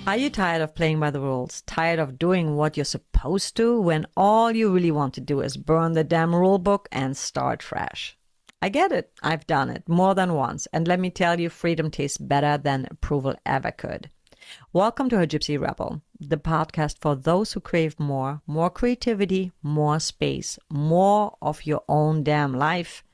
Are you tired of playing by the rules? Tired of doing what you're supposed to when all you really want to do is burn the damn rule book and start fresh? I get it. I've done it more than once. And let me tell you, freedom tastes better than approval ever could. Welcome to Her Gypsy Rebel, the podcast for those who crave more creativity, more space, more of your own damn life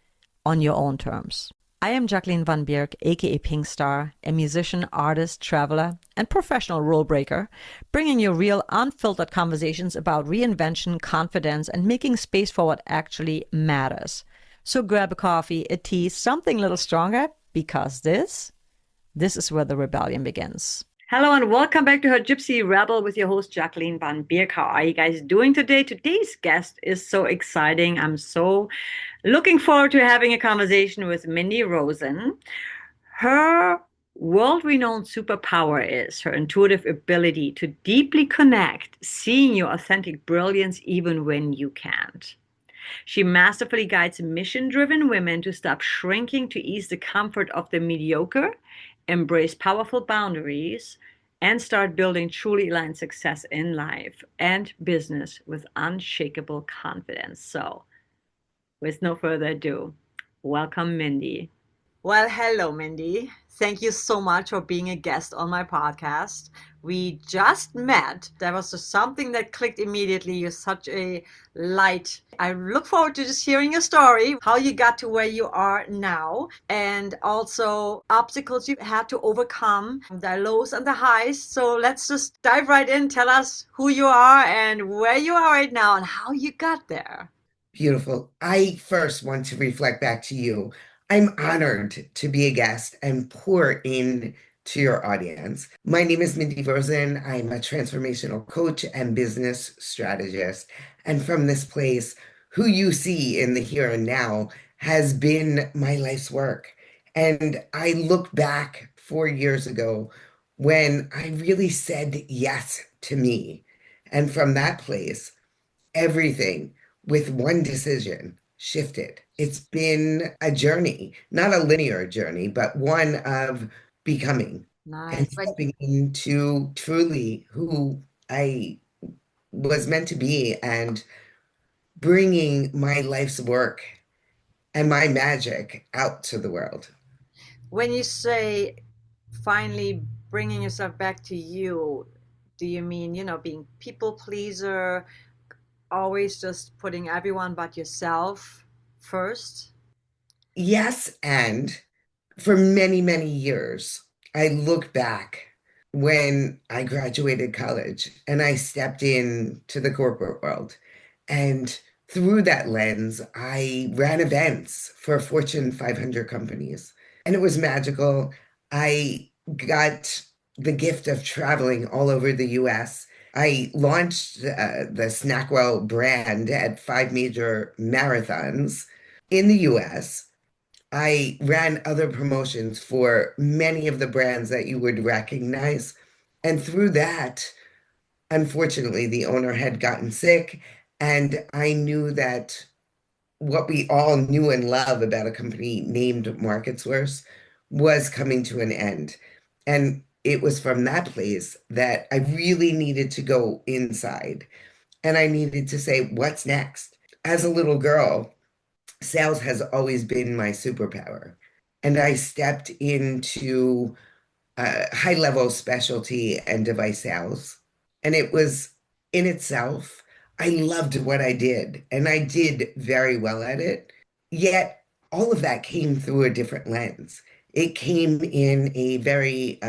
on your own terms. I am Jacqueline Van Bierk, aka Pink Star, a musician, artist, traveler, and professional rule breaker, bringing you real, unfiltered conversations about reinvention, confidence, and making space for what actually matters. So grab a coffee, a tea, something a little stronger, because this is where the rebellion begins. Hello and welcome back to Her Gypsy Rebel with your host Jacqueline Van Bierk. How are you guys doing today? Today's guest is so exciting. I'm so looking forward to having a conversation with Mindee Rosen. Her world-renowned superpower is her intuitive ability to deeply connect, seeing your authentic brilliance even when you can't. She masterfully guides mission-driven women to stop shrinking to ease the comfort of the mediocre, embrace powerful boundaries, and start building truly aligned success in life and business with unshakable confidence. So, with no further ado, welcome, Mindee. Well, hello, Mindee. Thank you so much for being a guest on my podcast. We just met. There was just something that clicked immediately. You're such a light. I look forward to just hearing your story, how you got to where you are now, and also obstacles you had to overcome, the lows and the highs. So let's just dive right in. Tell us who you are and where you are right now and how you got there. Beautiful. I first want to reflect back to you. I'm honored to be a guest and pour in to your audience. My name is Mindee Rosen. I'm a transformational coach and business strategist. And from this place, who you see in the here and now has been my life's work. And I look back 4 years ago when I really said yes to me. And from that place, everything with one decision shifted. It's been a journey, not a linear journey, but one of becoming and Nice. stepping into truly who I was meant to be and bringing my life's work and my magic out to the world. When you say finally bringing yourself back to you, do you mean, being people pleaser, always just putting everyone but yourself first? Yes, and for many, many years, I look back when I graduated college and I stepped into the corporate world. And through that lens, I ran events for Fortune 500 companies. And it was magical. I got the gift of traveling all over the US. I launched the Snackwell brand at 5 major marathons in the US. I ran other promotions for many of the brands that you would recognize. And through that, unfortunately, the owner had gotten sick. And I knew that what we all knew and love about a company named MarketSource was coming to an end. And it was from that place that I really needed to go inside and I needed to say, what's next? As a little girl, sales has always been my superpower. And I stepped into high level specialty and device sales. And it was in itself, I loved what I did and I did very well at it. Yet all of that came through a different lens. It came in a very,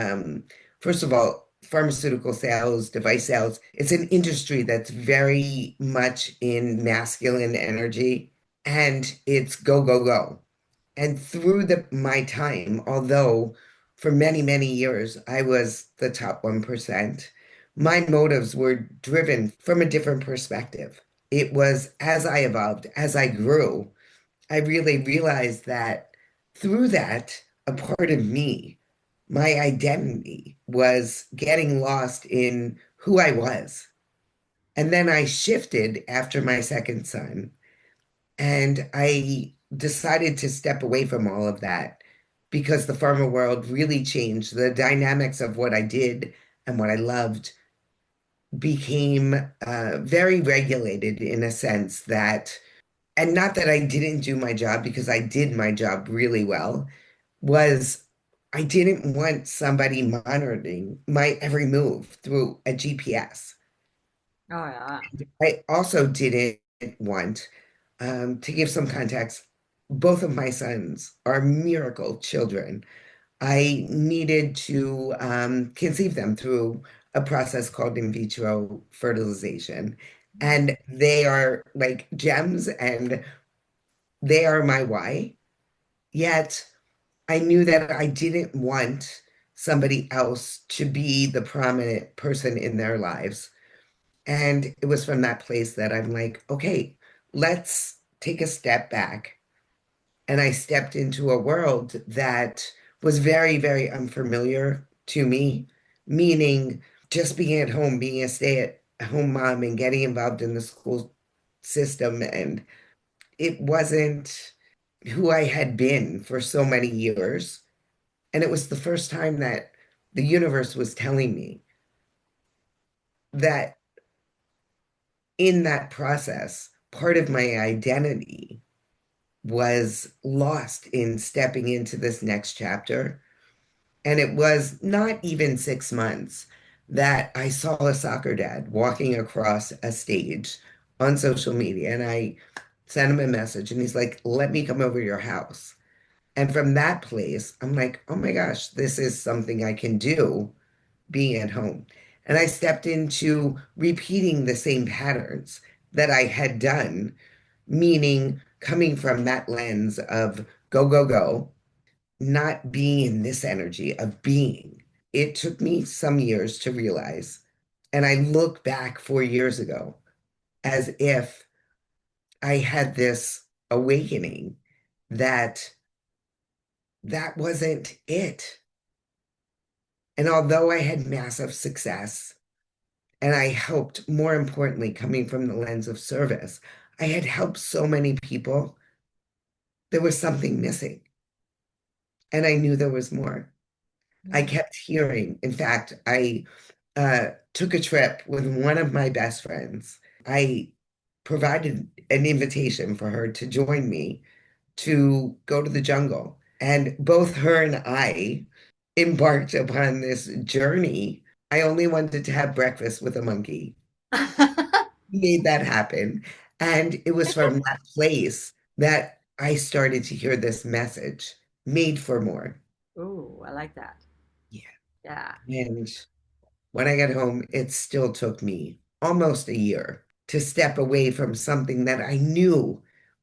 first of all, pharmaceutical sales, device sales. It's an industry that's very much in masculine energy and it's go, go, go. And through my time, although for many, many years I was the top 1%, my motives were driven from a different perspective. It was as I evolved, as I grew, I really realized that through that, a part of me, my identity was getting lost in who I was. And then I shifted after my second son and I decided to step away from all of that because the pharma world really changed the dynamics of what I did and what I loved became very regulated in a sense that, and not that I didn't do my job because I did my job really well, was I didn't want somebody monitoring my every move through a GPS. Oh yeah. I also didn't want, to give some context, both of my sons are miracle children. I needed to conceive them through a process called in vitro fertilization. And they are like gems and they are my why. Yet I knew that I didn't want somebody else to be the prominent person in their lives. And it was from that place that I'm like, okay, let's take a step back. And I stepped into a world that was very, very unfamiliar to me, meaning just being at home, being a stay-at-home mom and getting involved in the school system. And it wasn't who I had been for so many years. And it was the first time that the universe was telling me that in that process, part of my identity was lost in stepping into this next chapter. And it was not even 6 months that I saw a soccer dad walking across a stage on social media. And I sent him a message and he's like, let me come over to your house. And from that place, I'm like, oh my gosh, this is something I can do being at home. And I stepped into repeating the same patterns that I had done, meaning coming from that lens of go, go, go, not being in this energy of being. It took me some years to realize. And I look back 4 years ago as if I had this awakening that that wasn't it. And although I had massive success, and I helped, more importantly, coming from the lens of service, I had helped so many people. There was something missing, and I knew there was more. I Mm. kept hearing. In fact, I took a trip with one of my best friends. I provided an invitation for her to join me to go to the jungle. And both her and I embarked upon this journey. I only wanted to have breakfast with a monkey. Made that happen. And it was from that place that I started to hear this message, made for more. Ooh, I like that. Yeah. Yeah. And when I got home, it still took me almost a year to step away from something that I knew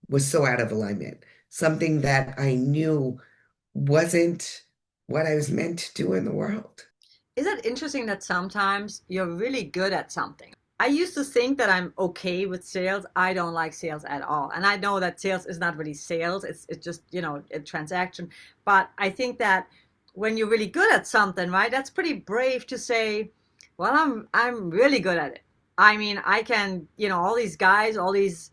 was so out of alignment, something that I knew wasn't what I was meant to do in the world. Is it interesting that sometimes you're really good at something? I used to think that I'm okay with sales. I don't like sales at all. And I know that sales is not really sales. It's just, a transaction. But I think that when you're really good at something, right, that's pretty brave to say, well, I'm really good at it. I mean, I can, all these guys, all these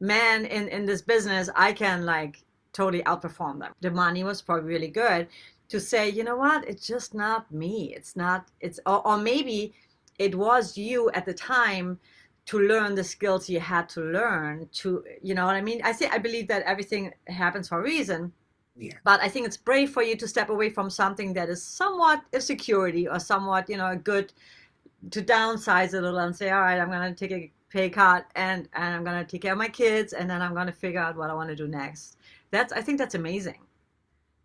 men in this business, I can like totally outperform them. The money was probably really good to say, you know what, it's just not me. It's not, or maybe it was you at the time to learn the skills you had to learn to, you know what I mean? I believe that everything happens for a reason. Yeah. But I think it's brave for you to step away from something that is somewhat a security or somewhat, a good, to downsize a little and say, all right, I'm going to take a pay cut and I'm going to take care of my kids and then I'm going to figure out what I want to do next. I think that's amazing.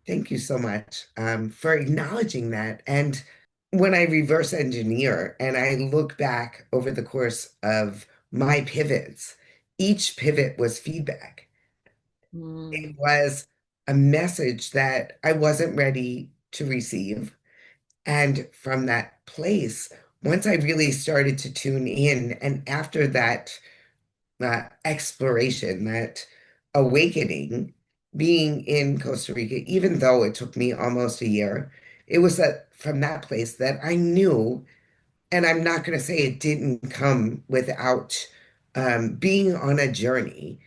Thank you so much for acknowledging that. And when I reverse engineer and I look back over the course of my pivots, each pivot was feedback. It Mm. was a message that I wasn't ready to receive. And from that place, once I really started to tune in, and after that exploration, that awakening, being in Costa Rica, even though it took me almost a year, it was that from that place that I knew, and I'm not going to say it didn't come without being on a journey,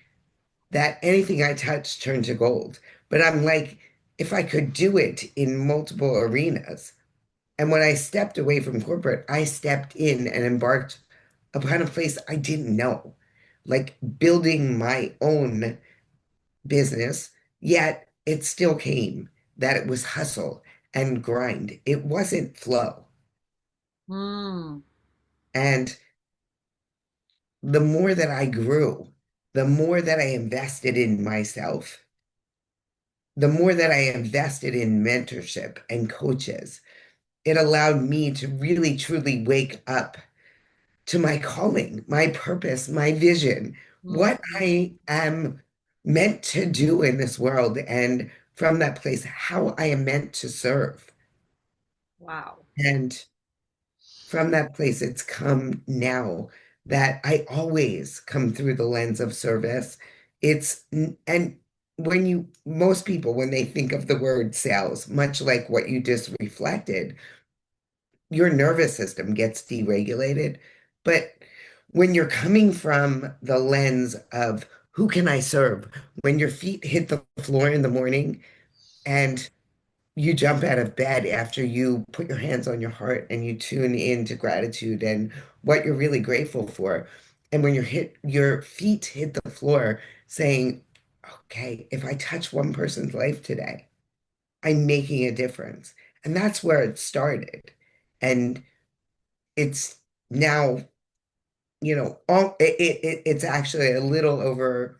that anything I touched turned to gold. But I'm like, if I could do it in multiple arenas, And when I stepped away from corporate, I stepped in and embarked upon a place I didn't know, like building my own business, yet it still came that it was hustle and grind. It wasn't flow. Hmm. And the more that I grew, the more that I invested in myself, the more that I invested in mentorship and coaches, it allowed me to really truly wake up to my calling, my purpose, my vision, what Mhm. I am meant to do in this world, and from that place, how I am meant to serve. Wow. And from that place, it's come now that I always come through the lens of service. And most people, when they think of the word sales, much like what you just reflected, your nervous system gets deregulated. But when you're coming from the lens of who can I serve, when your feet hit the floor in the morning and you jump out of bed after you put your hands on your heart and you tune into gratitude and what you're really grateful for. And when your feet hit the floor saying, okay, if I touch one person's life today, I'm making a difference. And that's where it started. And it's now, it's actually a little over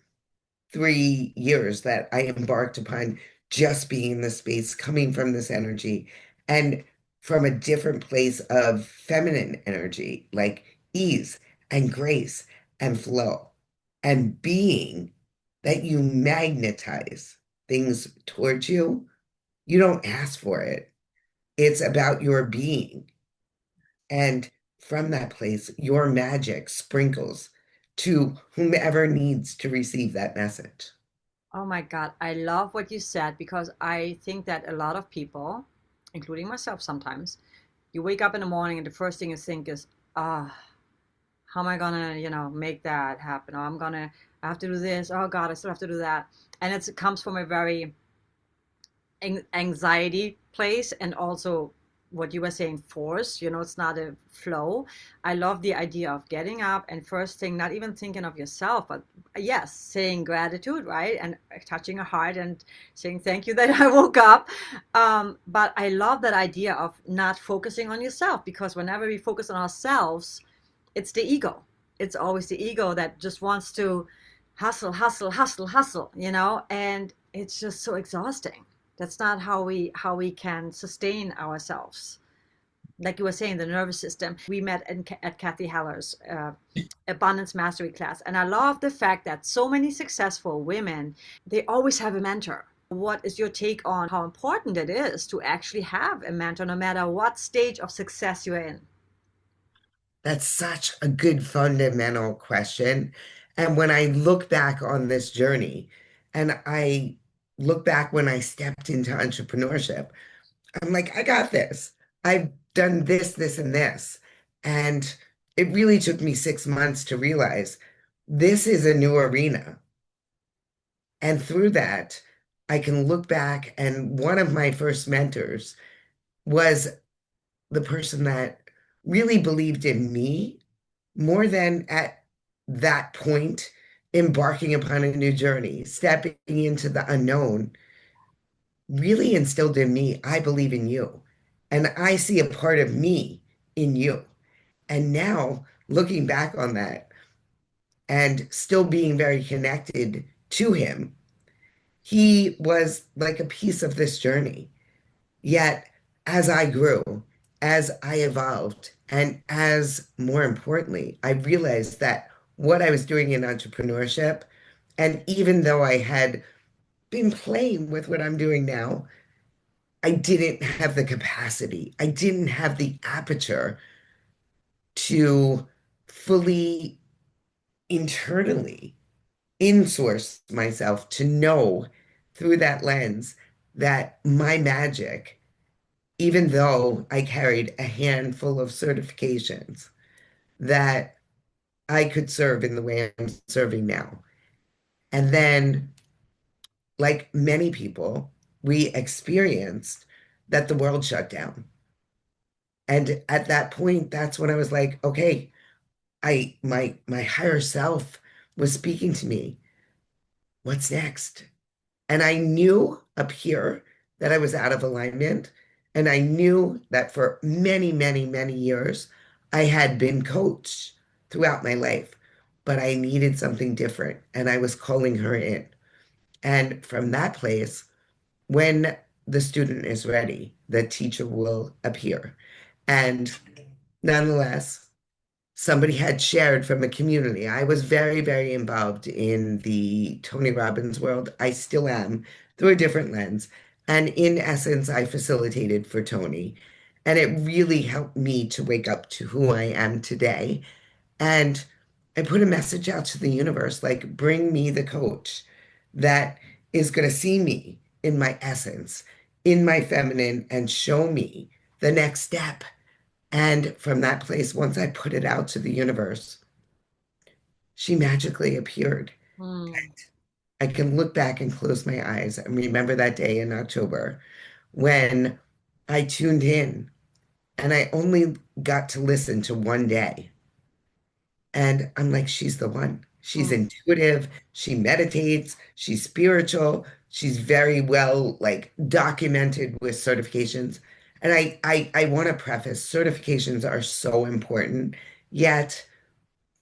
3 years that I embarked upon just being in this space, coming from this energy and from a different place of feminine energy, like ease and grace and flow and being that you magnetize things towards you. You don't ask for it. It's about your being. And from that place, your magic sprinkles to whomever needs to receive that message. Oh my God, I love what you said because I think that a lot of people, including myself sometimes, you wake up in the morning and the first thing you think is, ah, how am I gonna, make that happen? Or I have to do this. Oh God, I still have to do that. And it comes from a very anxiety place, and also what you were saying, force, it's not a flow. I love the idea of getting up and first thing not even thinking of yourself, but yes, saying gratitude, right, and touching a heart and saying thank you that I woke up. But I love that idea of not focusing on yourself, because whenever we focus on ourselves, it's the ego. It's always the ego that just wants to hustle, hustle, hustle, hustle, and it's just so exhausting. That's not how we can sustain ourselves. Like you were saying, the nervous system. We met at Kathy Heller's abundance mastery class, and I love the fact that so many successful women, they always have a mentor. What is your take on how important it is to actually have a mentor, no matter what stage of success you're in? That's such a good fundamental question. And when I look back on this journey and I look back when I stepped into entrepreneurship, I'm like, I got this. I've done this, this, and this. And it really took me 6 months to realize this is a new arena. And through that, I can look back, and one of my first mentors was the person that really believed in me more than at that point embarking upon a new journey, stepping into the unknown, really instilled in me, I believe in you. And I see a part of me in you. And now looking back on that and still being very connected to him, he was like a piece of this journey. Yet, as I grew, as I evolved, and as more importantly, I realized that what I was doing in entrepreneurship, and even though I had been playing with what I'm doing now, I didn't have the capacity, I didn't have the aperture to fully internally insource myself to know through that lens that my magic, even though I carried a handful of certifications, that I could serve in the way I'm serving now. And then, like many people, we experienced that the world shut down. And at that point, that's when I was like, okay, my higher self was speaking to me. What's next? And I knew up here that I was out of alignment. And I knew that for many, many, many years, I had been coached throughout my life, but I needed something different. And I was calling her in. And from that place, when the student is ready, the teacher will appear. And nonetheless, somebody had shared from a community. I was very, very involved in the Tony Robbins world. I still am through a different lens. And in essence, I facilitated for Tony. And it really helped me to wake up to who I am today. And I put a message out to the universe like, bring me the coach that is going to see me in my essence, in my feminine, and show me the next step. And from that place, once I put it out to the universe, she magically appeared. Hmm. I can look back and close my eyes and remember that day in October when I tuned in and I only got to listen to one day. And I'm like, she's the one. She's Hmm. intuitive. She meditates. She's spiritual. She's very well like documented with certifications. And I want to preface certifications are so important, yet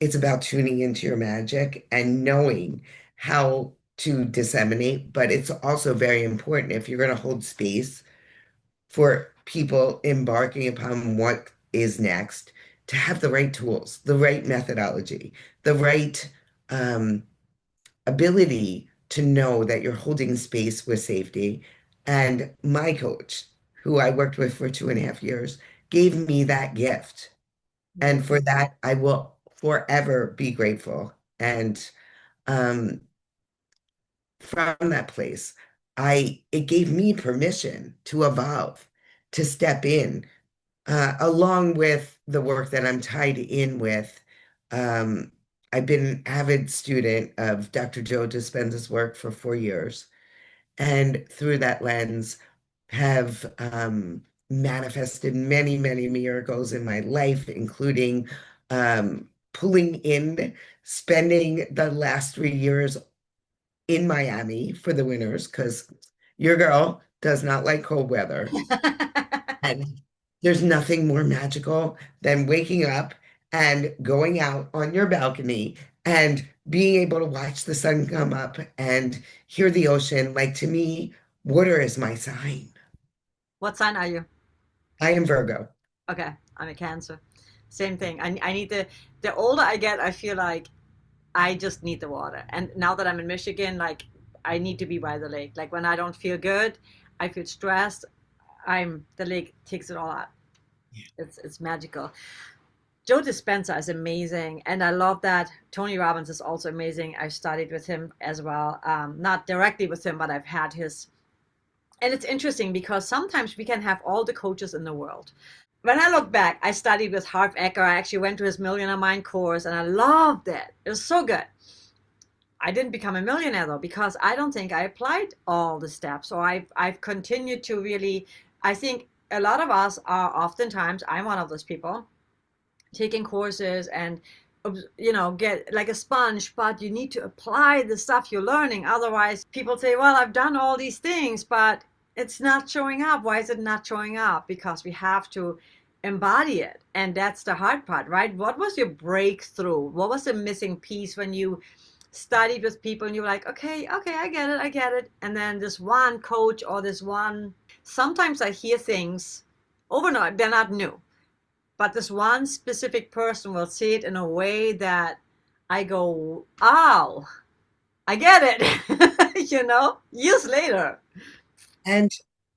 it's about tuning into your magic and knowing how to disseminate. But it's also very important if you're going to hold space for people embarking upon what is next to have the right tools, the right methodology, the right um, ability to know that you're holding space with safety. And my coach, who I worked with for 2.5 years, gave me that gift. And for that, I will forever be grateful. And um, from that place, it gave me permission to evolve, to step in, along with the work that I'm tied in with. Um, I've been an avid student of Dr. Joe Dispenza's work for 4 years, and through that lens, have manifested many, many miracles in my life, including pulling in, spending the last 3 years in Miami for the winters because your girl does not like cold weather. And there's nothing more magical than waking up and going out on your balcony and being able to watch the sun come up and hear the ocean. Like to me, water is my sign. What sign are you? I am Virgo. Okay, I'm a Cancer. Same thing. I need the older I get, I feel like I just need the water. And now that I'm in Michigan, like I need to be by the lake. Like when I don't feel good, I feel stressed. The lake takes it all out. It's magical. Joe Dispenza is amazing, and I love that Tony Robbins is also amazing. I studied with him as well, not directly with him, but I've had his. And it's interesting because sometimes we can have all the coaches in the world. When I look back, I studied with Harv Eker. I actually went to his Millionaire Mind course, and I loved it. It was so good. I didn't become a millionaire though because I don't think I applied all the steps. So I've continued to really. I think a lot of us are oftentimes. I'm one of those people taking courses and get like a sponge, but you need to apply the stuff you're learning. Otherwise, people say, "Well, I've done all these things, but it's not showing up." Why is it not showing up? Because we have to embody it, and that's the hard part, right? What was your breakthrough? What was the missing piece when you studied with people and you were like, okay, okay, I get it. And then this one coach or this one, sometimes I hear things overnight, they're not new, but this one specific person will say it in a way that I go, oh, I get it, years later. And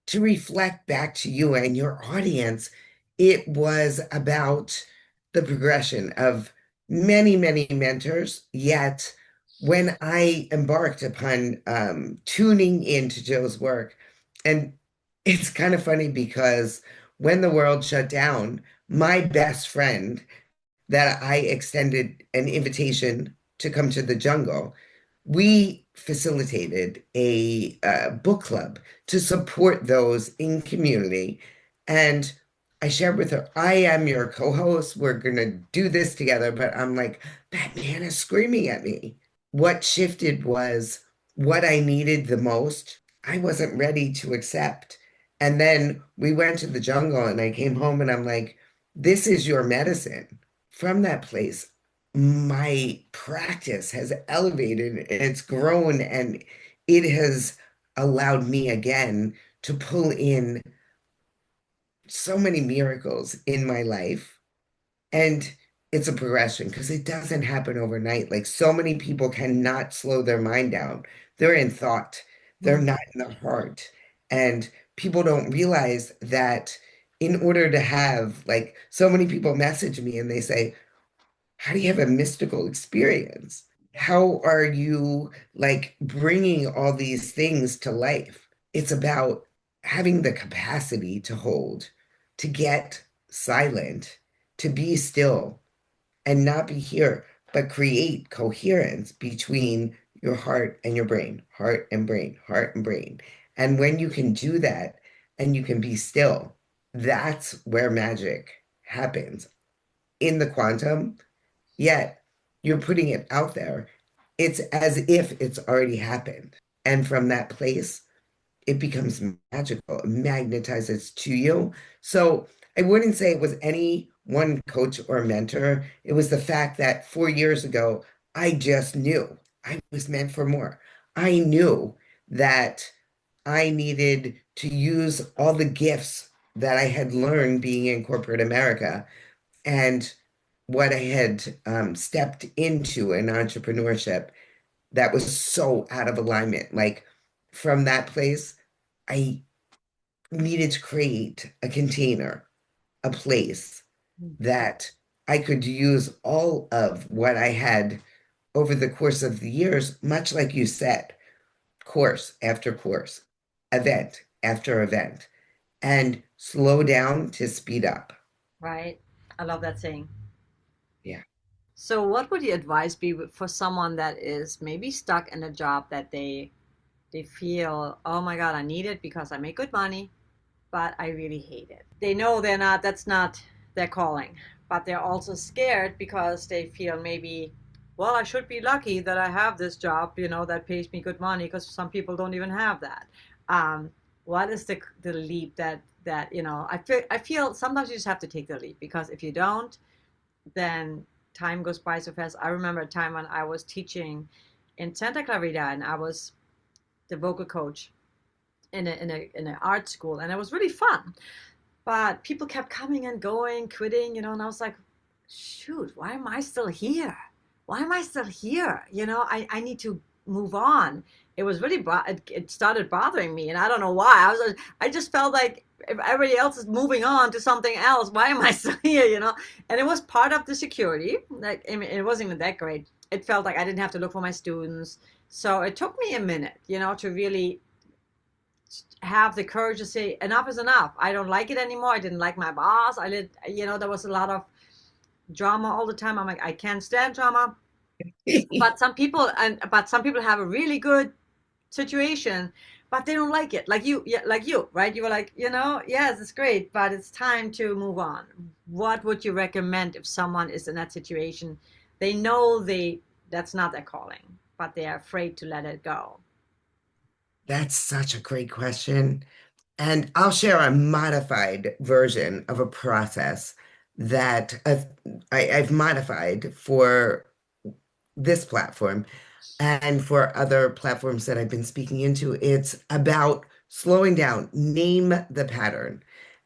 to reflect back to you and your audience, it was about the progression of many, many mentors. Yet, when I embarked upon tuning into Joe's work, and it's kind of funny because when the world shut down, my best friend that I extended an invitation to come to the jungle, we facilitated a book club to support those in community. And I shared with her, I am your co-host. We're gonna do this together. But I'm like, that man is screaming at me. What shifted was what I needed the most. I wasn't ready to accept. And then we went to the jungle and I came home and I'm like, this is your medicine. From that place, my practice has elevated and it's grown and it has allowed me again to pull in so many miracles in my life. And it's a progression because it doesn't happen overnight. Like so many people cannot slow their mind down. They're in thought, they're Mm. not in the heart. And people don't realize that in order to have, like, so many people message me and they say, how do you have a mystical experience? How are you like bringing all these things to life? It's about having the capacity to hold, to get silent, to be still and not be here, but create coherence between your heart and your brain, heart and brain, heart and brain. And when you can do that and you can be still, that's where magic happens in the quantum. Yet you're putting it out there. It's as if it's already happened. And from that place, it becomes magical, it magnetizes to you. So I wouldn't say it was any one coach or mentor. It was the fact that 4 years ago, I just knew I was meant for more. I knew that I needed to use all the gifts that I had learned being in corporate America and what I had stepped into in entrepreneurship that was so out of alignment. Like from that place, I needed to create a container, a place that I could use all of what I had over the course of the years, much like you said, course after course, event after event, and slow down to speed up. Right. I love that saying. Yeah. So, what would your advice be for someone that is maybe stuck in a job that they feel, oh my God, I need it because I make good money, but I really hate it. They know that's not their calling, but they're also scared because they feel maybe, well, I should be lucky that I have this job, that pays me good money because some people don't even have that. Um, what is the leap that I feel sometimes you just have to take the leap because if you don't, then time goes by so fast. I remember a time when I was teaching in Santa Clarita and I was the vocal coach in an art school, and it was really fun. But people kept coming and going, quitting, and I was like, shoot, why am I still here? Why am I still here? I need to move on. It was really it started bothering me, and I don't know why. I just felt like if everybody else is moving on to something else, why am I still here? And it was part of the security. Like I mean, it wasn't even that great. It felt like I didn't have to look for my students. So it took me a minute, to really have the courage to say enough is enough. I don't like it anymore. I didn't like my boss. There was a lot of drama all the time. I'm like, I can't stand drama. But some people have a really good situation, but they don't like it. Like you, yeah, like you, right? You were like, yes, it's great, but it's time to move on. What would you recommend if someone is in that situation? They know that's not their calling, but they are afraid to let it go. That's such a great question. And I'll share a modified version of a process that I've modified for this platform and for other platforms that I've been speaking into. It's about slowing down, name the pattern.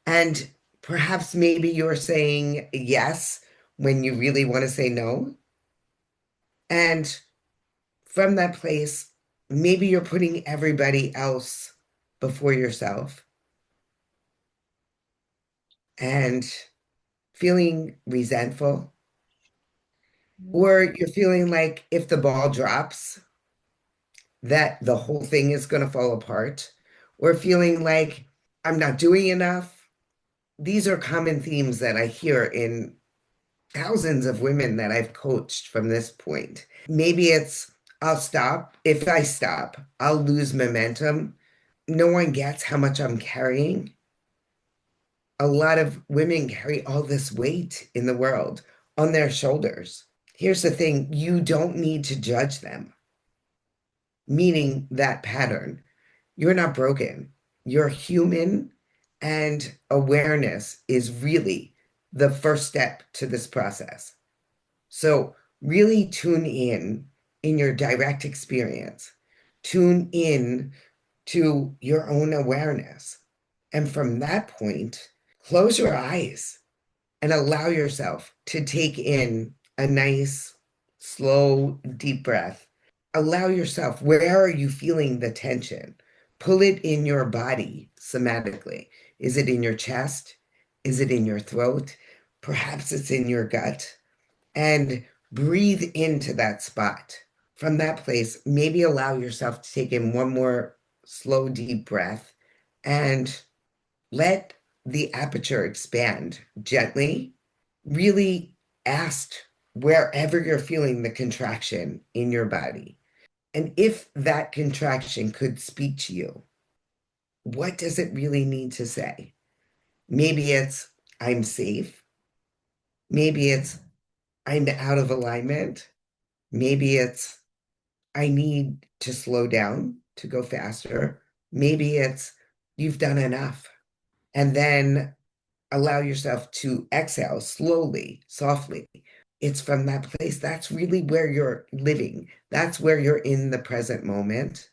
And perhaps maybe you're saying yes when you really want to say no. And from that place, maybe you're putting everybody else before yourself and feeling resentful, or you're feeling like if the ball drops, that the whole thing is going to fall apart, or feeling like I'm not doing enough. These are common themes that I hear in thousands of women that I've coached from this point. Maybe it's I'll stop. If I stop, I'll lose momentum. No one gets how much I'm carrying. a lot of women carry all this weight in the world on their shoulders. Here's the thing, you don't need to judge them, meaning that pattern. You're not broken. You're human, and awareness is really the first step to this process. So, really tune in your direct experience. Tune in to your own awareness. And from that point, close your eyes and allow yourself to take in a nice, slow, deep breath. Allow yourself, where are you feeling the tension? Pull it in your body somatically. Is it in your chest? Is it in your throat? Perhaps it's in your gut. And breathe into that spot. From that place, maybe allow yourself to take in one more slow, deep breath and let the aperture expand gently. Really ask wherever you're feeling the contraction in your body. And if that contraction could speak to you, what does it really need to say? Maybe it's, I'm safe. Maybe it's, I'm out of alignment. Maybe it's, I need to slow down to go faster. Maybe it's, you've done enough. And then allow yourself to exhale slowly, softly. It's from that place. That's really where you're living. That's where you're in the present moment.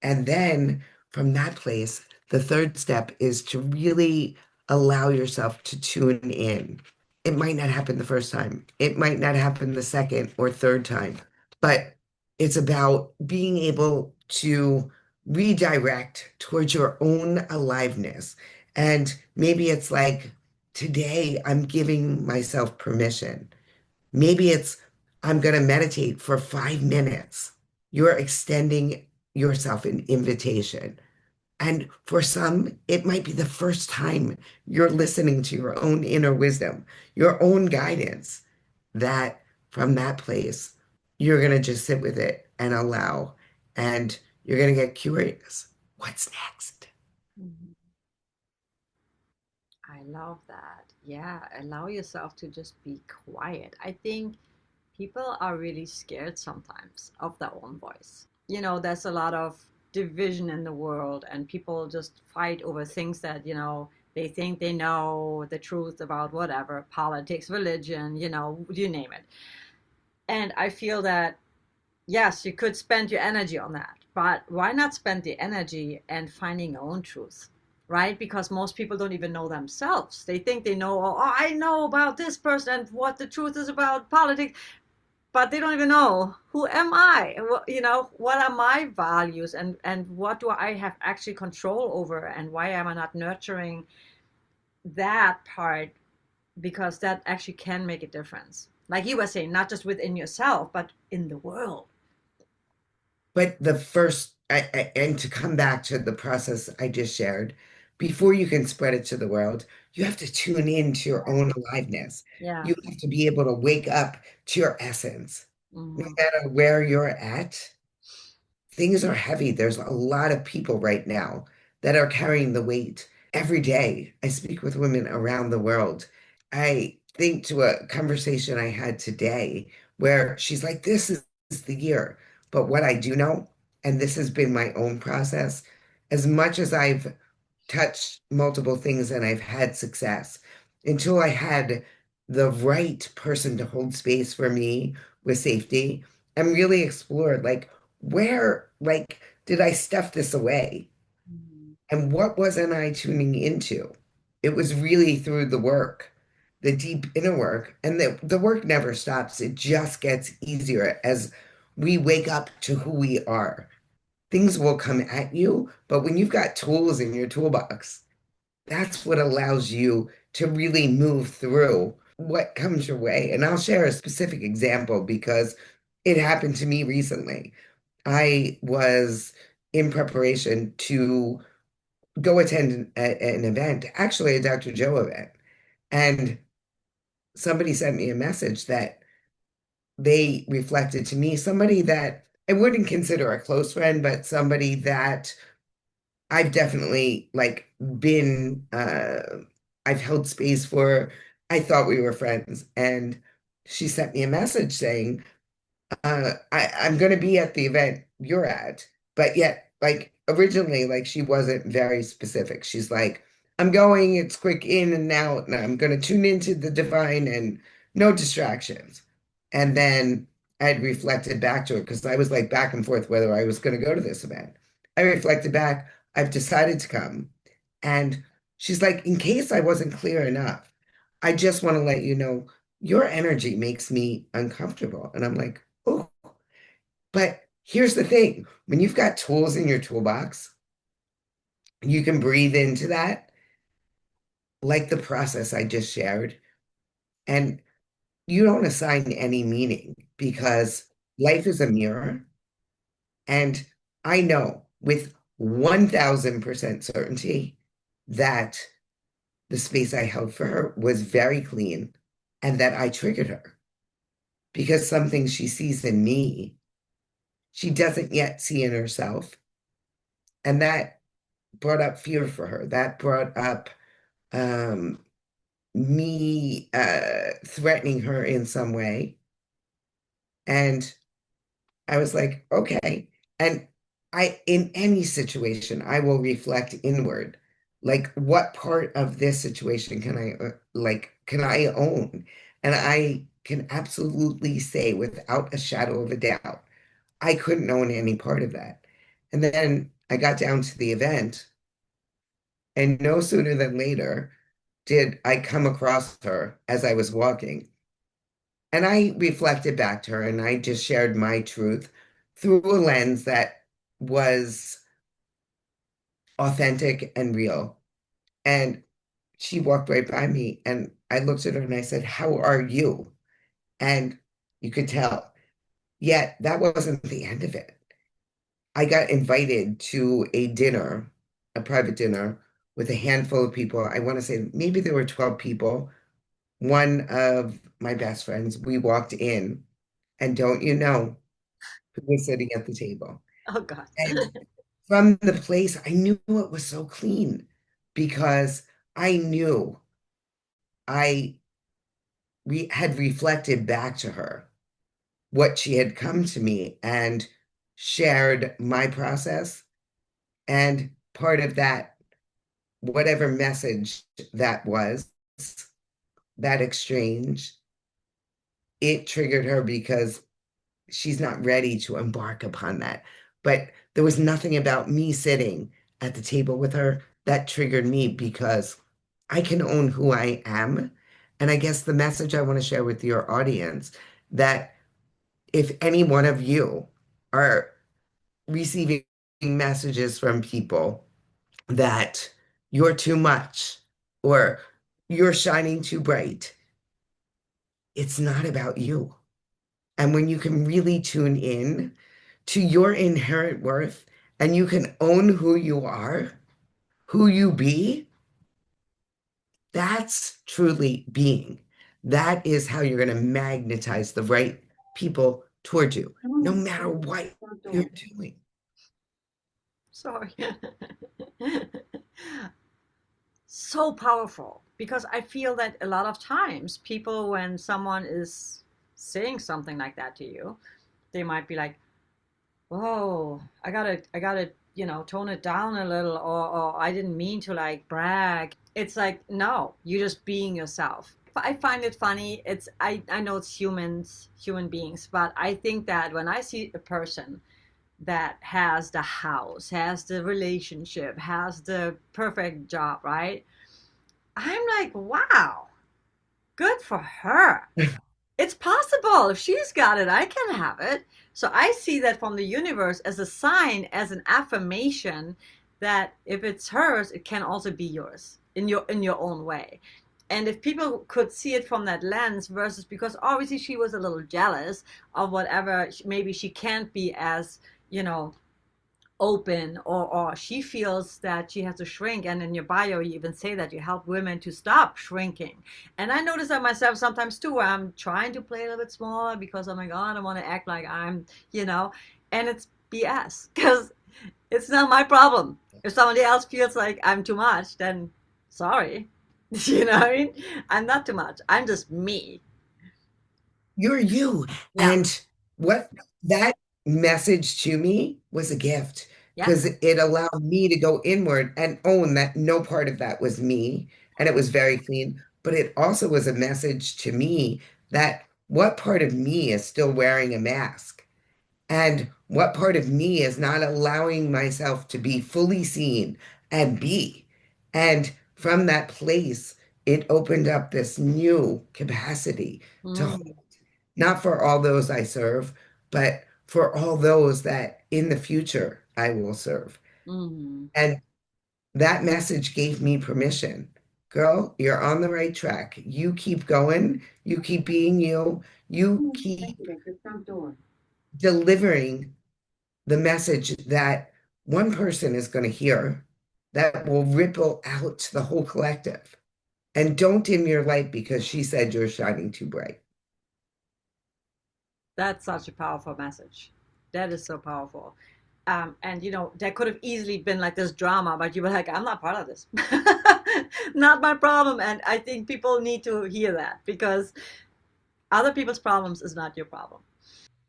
And then from that place, the third step is to really allow yourself to tune in. It might not happen the first time, it might not happen the second or third time, but it's about being able to redirect towards your own aliveness. And maybe it's like, today I'm giving myself permission. Maybe it's, I'm going to meditate for 5 minutes. You're extending yourself an invitation. And for some, it might be the first time you're listening to your own inner wisdom, your own guidance, that from that place, you're going to just sit with it and allow, and you're going to get curious. What's next? Mhm. I love that. Yeah, allow yourself to just be quiet. I think people are really scared sometimes of their own voice. There's a lot of division in the world, and people just fight over things that, they think they know the truth about whatever, politics, religion, you name it. And I feel that, yes, you could spend your energy on that, but why not spend the energy and finding your own truth? Right? Because most people don't even know themselves. They think they know, oh, I know about this person and what the truth is about politics, but they don't even know, who am I? What are my values, and what do I have actually control over, and why am I not nurturing that part? Because that actually can make a difference. Like you were saying, not just within yourself, but in the world. But the first, and to come back to the process I just shared, before you can spread it to the world, you have to tune into your own aliveness. Yeah. You have to be able to wake up to your essence. No Hmm. matter where you're at, things are heavy. There's a lot of people right now that are carrying the weight. Every day, I speak with women around the world. I think to a conversation I had today where she's like, this is the year. But what I do know, and this has been my own process, as much as I've touched multiple things and I've had success, until I had the right person to hold space for me with safety and really explored, like, where, like, did I stuff this away? Hmm. And what wasn't I tuning into? It was really through the work, the deep inner work. And the work never stops. It just gets easier as we wake up to who we are. Things will come at you, but when you've got tools in your toolbox, that's what allows you to really move through what comes your way. And I'll share a specific example because it happened to me recently. I was in preparation to go attend an event, actually a Dr. Joe event. And somebody sent me a message that they reflected to me, somebody that I wouldn't consider a close friend, but somebody that I've definitely like been I've held space for I thought we were friends and she sent me a message saying I'm going to be at the event you're at, but yet, like, originally, like, she wasn't very specific. She's like, I'm going, it's quick in and out, and I'm going to tune into the divine and no distractions. And then I had reflected back to her because I was like back and forth whether I was going to go to this event. I reflected back, I've decided to come. And she's like, in case I wasn't clear enough, I just want to let you know your energy makes me uncomfortable. And I'm like, oh, but here's the thing. When you've got tools in your toolbox, you can breathe into that, like the process I just shared, and you don't assign any meaning because life is a mirror. And I know with 1000% certainty that the space I held for her was very clean and that I triggered her because something she sees in me, she doesn't yet see in herself. And that brought up fear for her. That brought up um, me threatening her in some way. And I was like, okay. And in any situation, I will reflect inward. Like, what part of this situation can can I own? And I can absolutely say without a shadow of a doubt, I couldn't own any part of that. And then I got down to the event, and no sooner than later did I come across her as I was walking. And I reflected back to her and I just shared my truth through a lens that was authentic and real. And she walked right by me and I looked at her and I said, how are you? And you could tell. Yet that wasn't the end of it. I got invited to a dinner, a private dinner with a handful of people. I want to say maybe there were 12 people. One of my best friends, we walked in, and don't you know who was sitting at the table? Oh God. And from the place, I knew it was so clean because I knew I had reflected back to her what she had come to me and shared my process. And part of that, whatever message that was, that exchange, it triggered her because she's not ready to embark upon that. But there was nothing about me sitting at the table with her that triggered me because I can own who I am. And I guess the message I want to share with your audience that if any one of you are receiving messages from people that you're too much or you're shining too bright, it's not about you. And when you can really tune in to your inherent worth and you can own who you are, who you be, that's truly being. That is how you're going to magnetize the right people towards you, no matter what Don't you're do it. doing. Sorry. So powerful because I feel that a lot of times people, when someone is saying something like that to you, they might be like, "Whoa, I gotta, tone it down a little," or "I didn't mean to like brag." It's like, no, you're just being yourself. I find it funny. I know it's human beings, but I think that when I see a person that has the house, has the relationship, has the perfect job, right? I'm like, wow, good for her. It's possible. If she's got it, I can have it. So I see that from the universe as a sign, as an affirmation that if it's hers, it can also be yours in your own way. And if people could see it from that lens versus, because obviously she was a little jealous of whatever, maybe she can't be as, you know, open, or she feels that she has to shrink, and in your bio you even say that you help women to stop shrinking. And I notice that myself sometimes too, where I'm trying to play a little bit smaller because, oh my god, I want to act like I'm, and it's BS because It's not my problem. If somebody else feels like I'm too much, then sorry. You know what I mean? I'm not too much. I'm just me. You're you. Yeah. And what that message to me was a gift Yeah. because it allowed me to go inward and own that no part of that was me. And it was very clean. But it also was a message to me that what part of me is still wearing a mask? And what part of me is not allowing myself to be fully seen and be? And from that place, it opened up this new capacity to Mm, not for all those I serve, but for all those that in the future I will serve. mm, And that message gave me permission. Girl, you're on the right track. You keep going. You keep being you. You keep delivering the message that one person is going to hear that will ripple out to the whole collective. And don't dim your light because she said you're shining too bright. that's such a powerful message. That is so powerful. And you know, there could have easily been like this drama, but you were like, I'm not part of this. Not my problem. And I think people need to hear that because other people's problems is not your problem.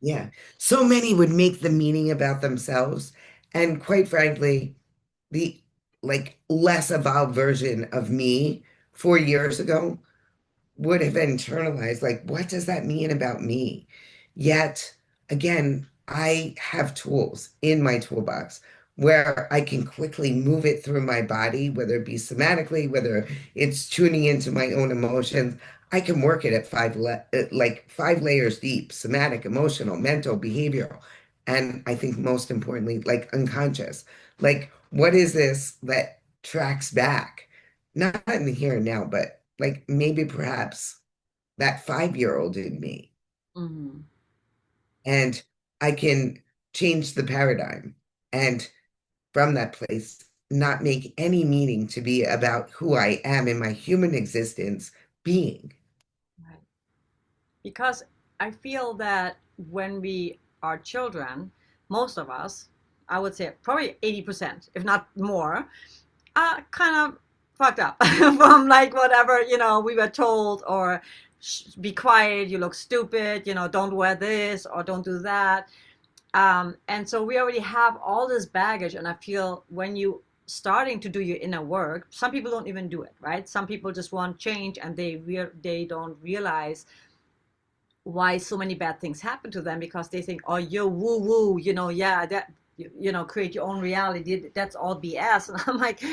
Yeah. So many would make the meaning about themselves. And quite frankly, the like less evolved version of me 4 years ago would have internalized, like, what does that mean about me? Yet, again, I have tools in my toolbox where I can quickly move it through my body, whether it be somatically, whether it's tuning into my own emotions. I can work it at like 5 layers deep, somatic, emotional, mental, behavioral. And I think most importantly, like unconscious. Like, what is this that tracks back? Not in the here and now, but like maybe perhaps that 5 year old in me. Hmm. And I can change the paradigm. And from that place, not make any meaning to be about who I am in my human existence being. Right. Because I feel that when we are children, most of us, I would say probably 80%, if not more, are kind of fucked up from like whatever, you know, we were told, or be quiet, you look stupid, you know, don't wear this or don't do that. And so we already have all this baggage. And I feel when you starting to do your inner work, some people don't even do it, right? Some people just want change and they don't realize why so many bad things happen to them because they think, oh, you're woo woo, you know, yeah, that, you know, create your own reality. That's all BS. And I'm like,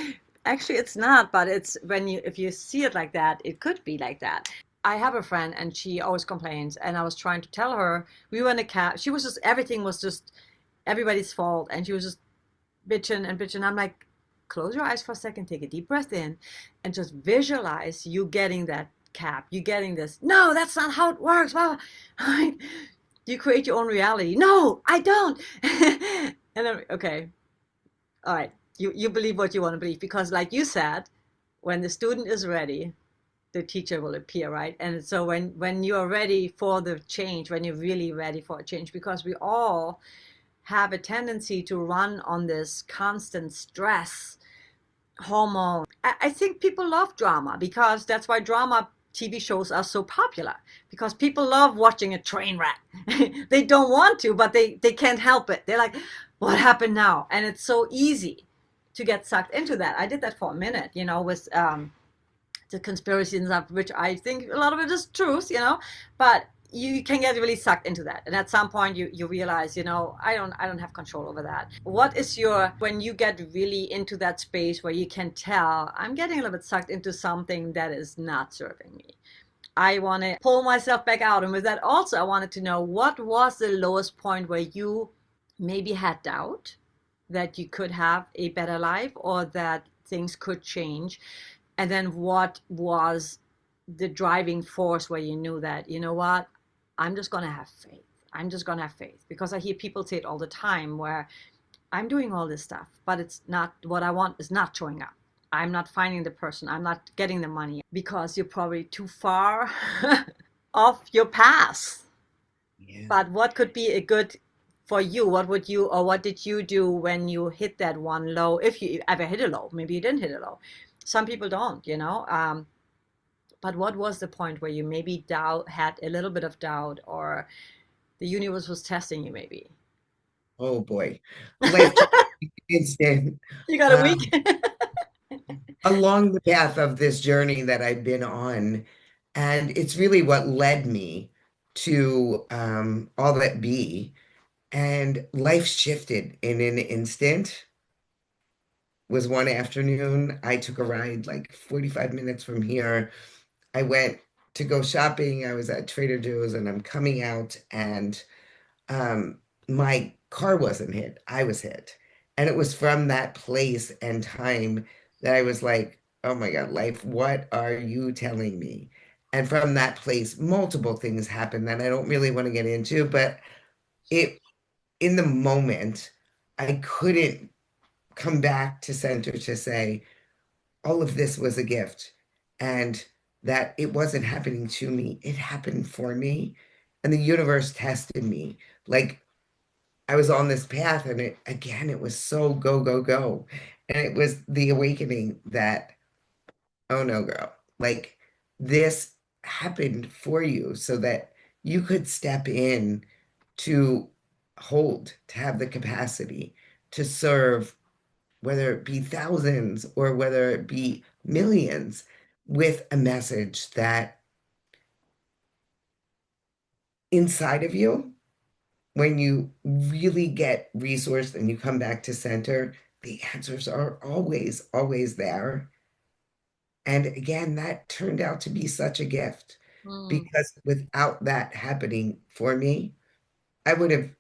actually, it's not. But it's when you, if you see it like that, it could be like that. I have a friend and she always complains. And I was trying to tell her, we were in a cab. She was just, everything was just everybody's fault. And she was just bitching and bitching. I'm like, close your eyes for a second, take a deep breath in, and just visualize you getting that cap. You getting this. No, that's not how it works. Well, you create your own reality. No, I don't. And then, okay, all right. You believe what you want to believe because, like you said, when the student is ready, the teacher will appear, right? And so when you are ready for the change, when you're really ready for a change, because we all have a tendency to run on this constant stress hormone. I think people love drama because that's why drama TV shows are so popular because people love watching a train wreck. They don't want to, but they can't help it. They're like, what happened now? And it's so easy to get sucked into that. I did that for a minute, you know, with the conspiracy and stuff, which I think a lot of it is truth, you know, but you can get really sucked into that. And at some point you realize, you know, I don't have control over that. What is your, when you get really into that space where you can tell, I'm getting a little bit sucked into something that is not serving me. I want to pull myself back out. And with that also, I wanted to know what was the lowest point where you maybe had doubt that you could have a better life or that things could change, and then what was the driving force where you knew that, you know what, I'm just going to have faith. I'm just going to have faith. Because I hear people say it all the time where I'm doing all this stuff, but it's not what I want, is not showing up. I'm not finding the person. I'm not getting the money because you're probably too far off your path. Yeah. But what could be a good for you, what would you or what did you do when you hit that one low? If you ever hit a low, maybe you didn't hit a low. Some people don't, you know. But what was the point where you maybe had a little bit of doubt, or the universe was testing you, maybe? Oh boy. Life changing instant. You got a week? Um, Along the path of this journey that I've been on, and it's really what led me to all that be. And life shifted in an instant. Was one afternoon, I took a ride like 45 minutes from here. I went to go shopping. I was at Trader Joe's and I'm coming out and um, my car wasn't hit. I was hit. And it was from that place and time that I was like, oh my God, life, what are you telling me? And from that place, multiple things happened that I don't really want to get into, but it in the moment, I couldn't come back to center to say all of this was a gift and that it wasn't happening to me, it happened for me. And the universe tested me. Like I was on this path and it again, it was so go, go, go. And it was the awakening that, oh no, girl, like this happened for you so that you could step in to hold, to have the capacity to serve, whether it be thousands or whether it be millions, with a message that inside of you, when you really get resourced and you come back to center, the answers are always, always there. And again, that turned out to be such a gift Mm, because without that happening for me, I would have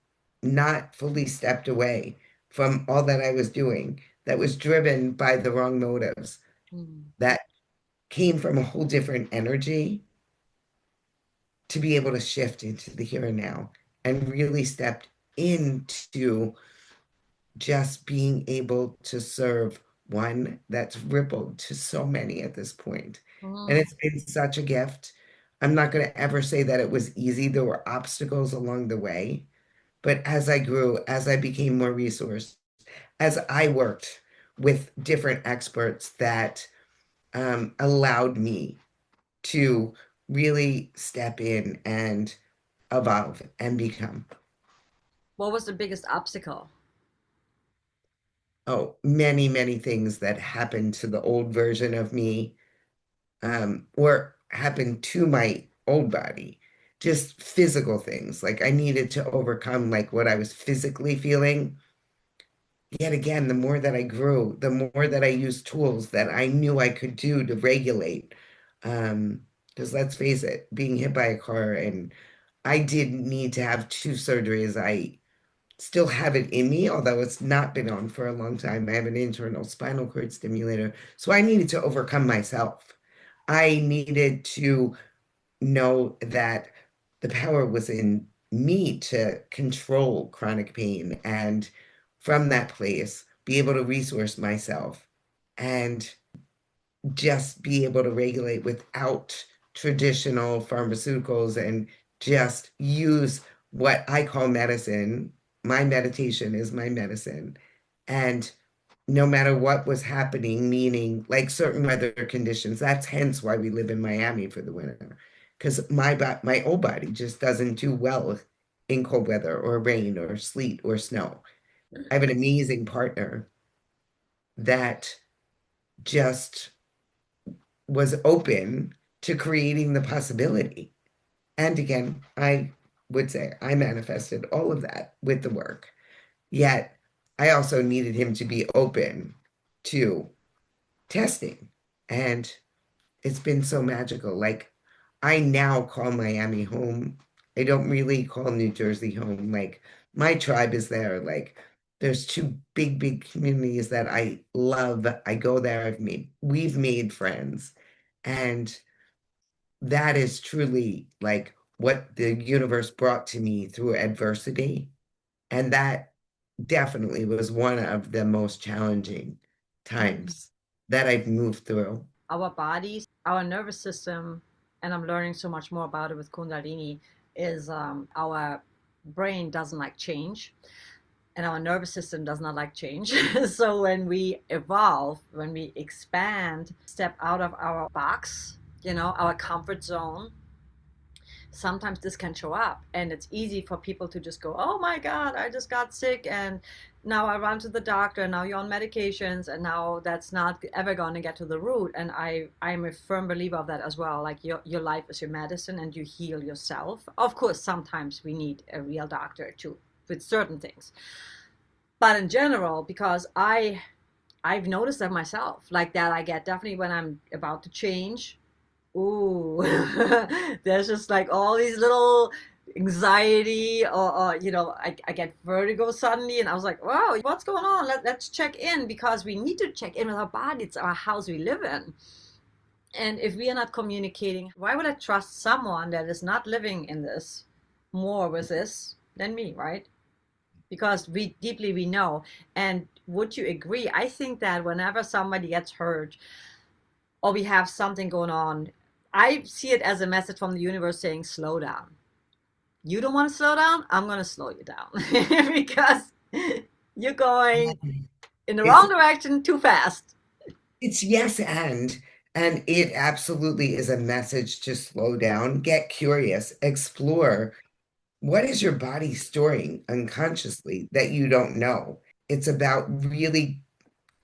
not fully stepped away from all that I was doing that was driven by the wrong motives, mm, that came from a whole different energy to be able to shift into the here and now and really stepped into just being able to serve one that's rippled to so many at this point. And mm, it's been such a gift. I'm not going to ever say that it was easy. There were obstacles along the way. But as I grew, as I became more resourced, as I worked with different experts that allowed me to really step in and evolve and become. what was the biggest obstacle? Oh, many, many things that happened to the old version of me, or happened to my old body. Just physical things. Like I needed to overcome like what I was physically feeling. Yet again, the more that I grew, the more that I used tools that I knew I could do to regulate. Because let's face it, being hit by a car, and I did need to have two surgeries. I still have it in me, although it's not been on for a long time. I have an internal spinal cord stimulator. So I needed to overcome myself. I needed to know that the power was in me to control chronic pain and from that place be able to resource myself and just be able to regulate without traditional pharmaceuticals and just use what I call medicine. My meditation is my medicine. And no matter what was happening, meaning like certain weather conditions, that's hence why we live in Miami for the winter. Because my old body just doesn't do well in cold weather or rain or sleet or snow. I have an amazing partner that just was open to creating the possibility. And again, I would say I manifested all of that with the work. Yet I also needed him to be open to testing. And it's been so magical. Like I now call Miami home. I don't really call New Jersey home. Like my tribe is there. Like there's two big, big communities that I love. I go there. We've made friends. And that is truly like what the universe brought to me through adversity. And that definitely was one of the most challenging Mm. times that I've moved through. Our bodies, our nervous system, and I'm learning so much more about it with Kundalini, is our brain doesn't like change, and our nervous system does not like change. So when we evolve, when we expand, step out of our box, our comfort zone, sometimes this can show up, and it's easy for people to just go, oh my god, I just got sick, and now I run to the doctor, and now you're on medications, and now that's not ever going to get to the root. And I'm a firm believer of that as well. Like, your life is your medicine, and you heal yourself. Of course, sometimes we need a real doctor too with certain things, but in general, because I've noticed that myself, like that I get definitely when I'm about to change. Ooh, there's just like all these little anxiety, or I get vertigo suddenly, and I was like, wow, what's going on? Let's check in, because we need to check in with our body. It's our house we live in. And if we are not communicating, why would I trust someone that is not living in this more with this than me, right? Because we know. And would you agree? I think that whenever somebody gets hurt, or we have something going on, I see it as a message from the universe saying, slow down. You don't want to slow down? I'm going to slow you down because you're going in the It's wrong direction too fast. it's yes and it absolutely is a message to slow down, get curious, explore. What is your body storing unconsciously that you don't know? It's about really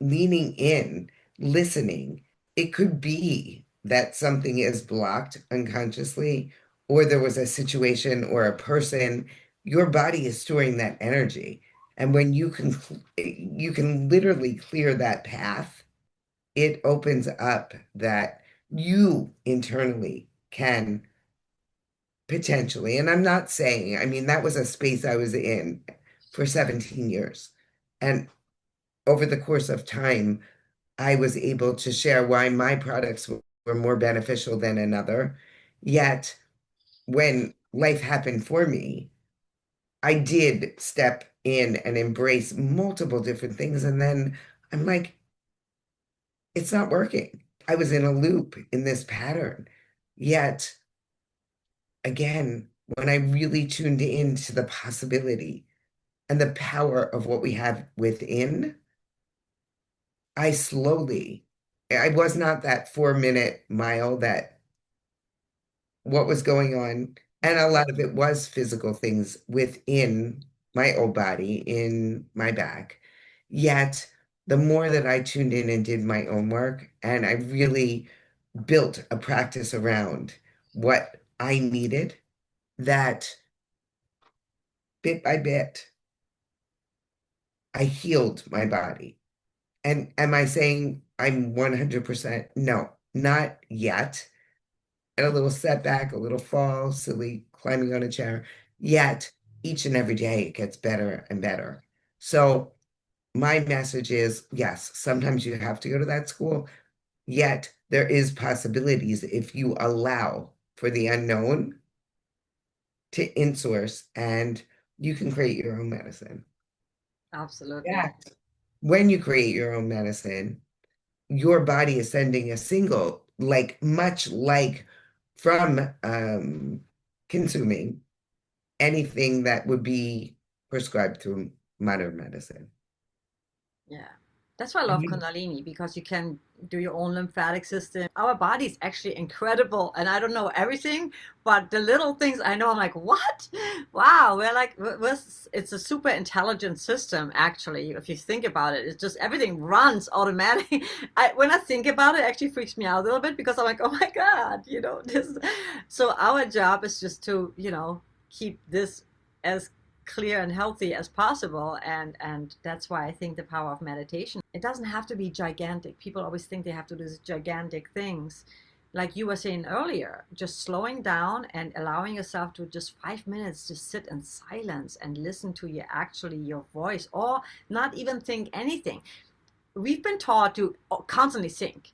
leaning in, listening. It could be that something is blocked unconsciously, or there was a situation or a person. Your body is storing that energy. And when you can literally clear that path, it opens up that you internally can potentially, and I'm not saying, I mean, that was a space I was in for 17 years. And over the course of time, I was able to share why my products were more beneficial than another. Yet, when life happened for me, I did step in and embrace multiple different things. And then I'm like, it's not working. I was in a loop in this pattern. Yet, again, when I really tuned into the possibility and the power of what we have within, I was not that 4 minute mile that what was going on. And a lot of it was physical things within my old body, in my back. Yet, the more that I tuned in and did my own work, and I really built a practice around what I needed, that bit by bit, I healed my body. And am I saying I'm 100%? No, not yet. And a little setback, a little fall, silly climbing on a chair. Yet each and every day it gets better and better. So my message is, yes, sometimes you have to go to that school, yet there is possibilities if you allow for the unknown to insource, and you can create your own medicine. Absolutely. Yeah. When you create your own medicine, your body is sending a signal, like much like from consuming anything that would be prescribed through modern medicine. Yeah. That's why I love Kundalini, because you can do your own lymphatic system. Our body is actually incredible. And I don't know everything, but the little things I know, I'm like, what? Wow. It's a super intelligent system, actually. If you think about it, it's just everything runs automatic. When I think about it, it actually freaks me out a little bit, because I'm like, oh my God, this. So our job is just to, keep this as clear and healthy as possible. And that's why I think the power of meditation, it doesn't have to be gigantic. People always think they have to do these gigantic things, like you were saying earlier, just slowing down and allowing yourself to just 5 minutes just sit in silence and listen to your voice, or not even think anything. We've been taught to constantly think.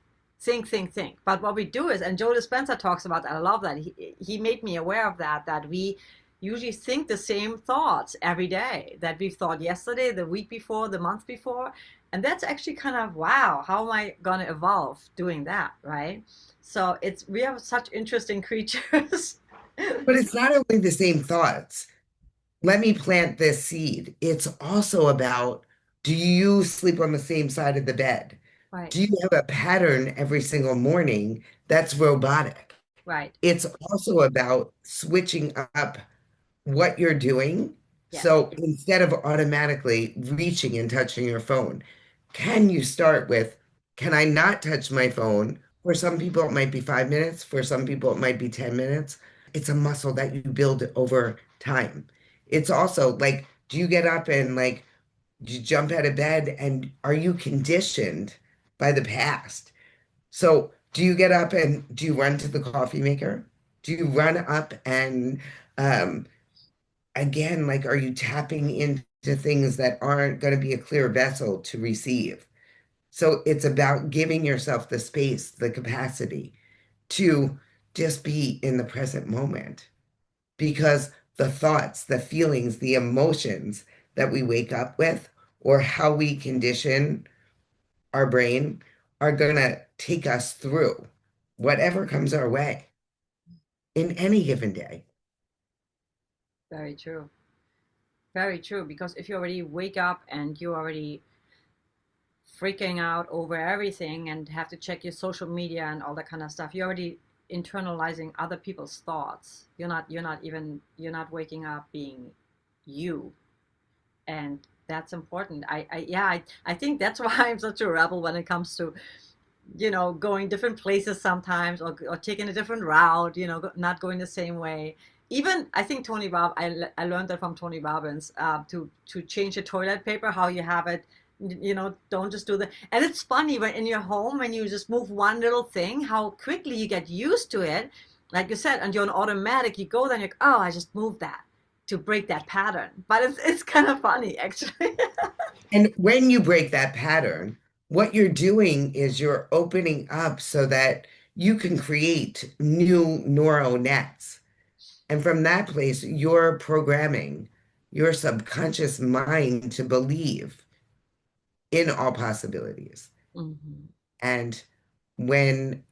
But what we do is, and Joe Dispenza talks about that. I love that. He made me aware of that we usually think the same thoughts every day that we've thought yesterday, the week before, the month before. And that's actually kind of, wow, how am I going to evolve doing that, right? So we have such interesting creatures. But it's not only the same thoughts. let me plant this seed. It's also about, do you sleep on the same side of the bed? Right, Do you have a pattern every single morning that's robotic? right. It's also about switching up what you're doing. Yes. So instead of automatically reaching and touching your phone, can you start with, can I not touch my phone? For some people, it might be 5 minutes. For some people, it might be 10 minutes. It's a muscle that you build over time. It's also like, do you get up and like, do you jump out of bed and are you conditioned by the past? So do you get up and do you run to the coffee maker? Do you run up and um, again, like, are you tapping into things that aren't going to be a clear vessel to receive? So it's about giving yourself the space, the capacity to just be in the present moment because the thoughts, the feelings, the emotions that we wake up with or how we condition our brain are going to take us through whatever comes our way in any given day. Very true. Very true. Because if you already wake up and you already freaking out over everything and have to check your social media and all that kind of stuff, you're already internalizing other people's thoughts. You're not waking up being you. And that's important. I think that's why I'm such a rebel when it comes to, going different places sometimes, or taking a different route, not going the same way. Even I think I learned that from Tony Robbins, to change the toilet paper, how you have it, don't just do that. And it's funny when in your home, when you just move one little thing, how quickly you get used to it. Like you said, and you're on automatic, you go there and you're like, oh, I just moved that to break that pattern. But it's kind of funny, actually. And when you break that pattern, what you're doing is you're opening up so that you can create new neural nets. And from that place, you're programming your subconscious mind to believe in all possibilities. Hmm. And when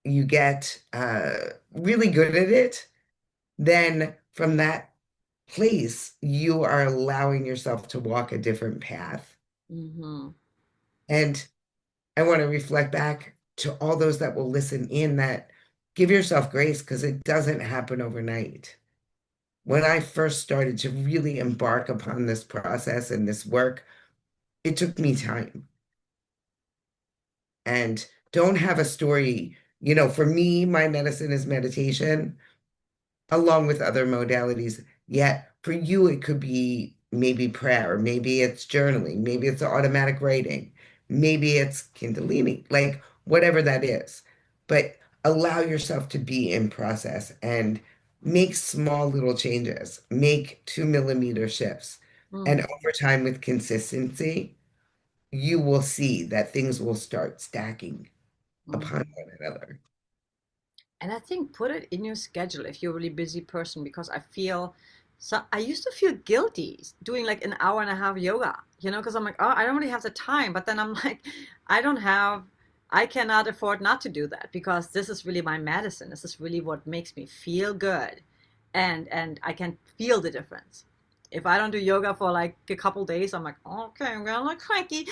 you get really good at it, then from that place, you are allowing yourself to walk a different path. Hmm. And I want to reflect back to all those that will listen in that give yourself grace because it doesn't happen overnight. When I first started to really embark upon this process and this work, it took me time. And don't have a story. For me, my medicine is meditation along with other modalities. Yet for you, it could be maybe prayer, maybe it's journaling, maybe it's automatic writing, maybe it's Kundalini, like whatever that is. But allow yourself to be in process and make small little changes, make 2 millimeter shifts. And Hmm. over time, with consistency, you will see that things will start stacking upon Hmm. one another. And I think put it in your schedule if you're a really busy person, because I used to feel guilty doing like an hour and a half yoga, because I'm like, oh, I don't really have the time. But then I'm like, I don't have, I cannot afford not to do that because this is really my medicine. This is really what makes me feel good. And I can feel the difference. If I don't do yoga for like a couple days, I'm like, okay, I'm gonna look cranky,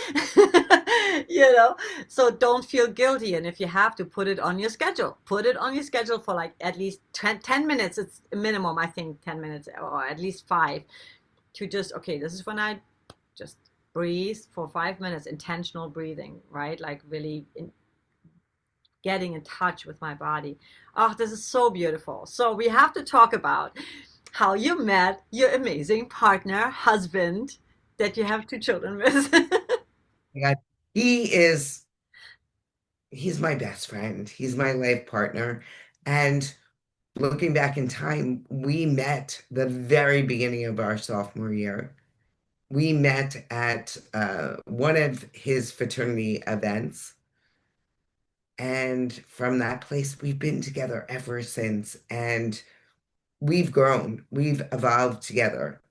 you know. So don't feel guilty. And if you have to, put it on your schedule. Put it on your schedule for like at least 10 minutes. It's a minimum, I think, 10 minutes or at least five, to just, okay, this is when I just breathe for 5 minutes, intentional breathing, right? Like really getting in touch with my body. Oh, this is so beautiful. So we have to talk about how you met your amazing partner, husband, that you have 2 children with. God, he is he's my best friend. He's my life partner. And looking back in time, we met the very beginning of our sophomore year. We met at one of his fraternity events. And from that place, we've been together ever since. And we've grown, we've evolved together.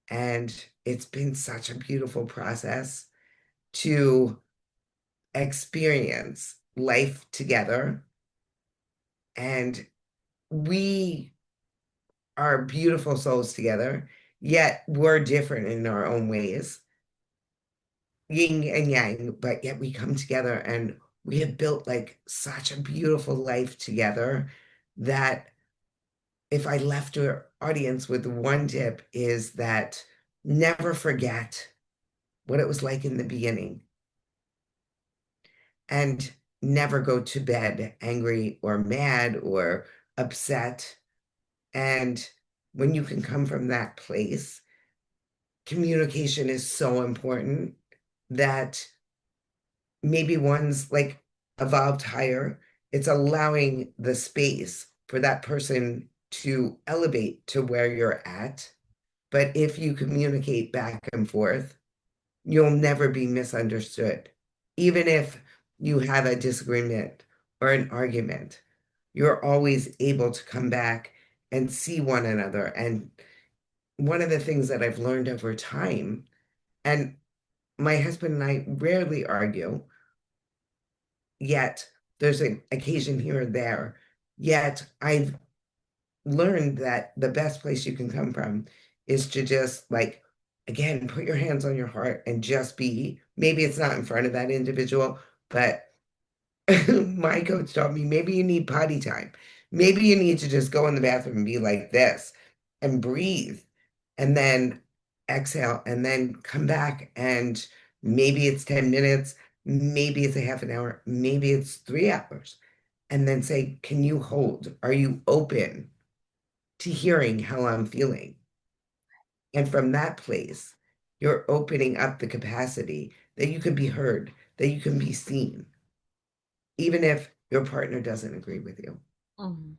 And it's been such a beautiful process to experience life together. And we are beautiful souls together, yet we're different in our own ways, yin and yang, but yet we come together and we have built like such a beautiful life together that if I left your audience with one tip is that never forget what it was like in the beginning and never go to bed angry or mad or upset. And when you can come from that place, communication is so important that maybe one's like evolved higher. It's allowing the space for that person to elevate to where you're at. But if you communicate back and forth, you'll never be misunderstood. Even if you have a disagreement or an argument, you're always able to come back and see one another. And one of the things that I've learned over time, and my husband and I rarely argue, yet there's an occasion here or there, yet I've learned that the best place you can come from is to just like, again, put your hands on your heart and just be. Maybe it's not in front of that individual, but my coach taught me maybe you need potty time. Maybe you need to just go in the bathroom and be like this and breathe and then exhale and then come back. And maybe it's 10 minutes, maybe it's a half an hour, maybe it's 3 hours. And then say, can you hold? Are you open to hearing how I'm feeling? And from that place, you're opening up the capacity that you can be heard, that you can be seen, even if your partner doesn't agree with you. Mhm.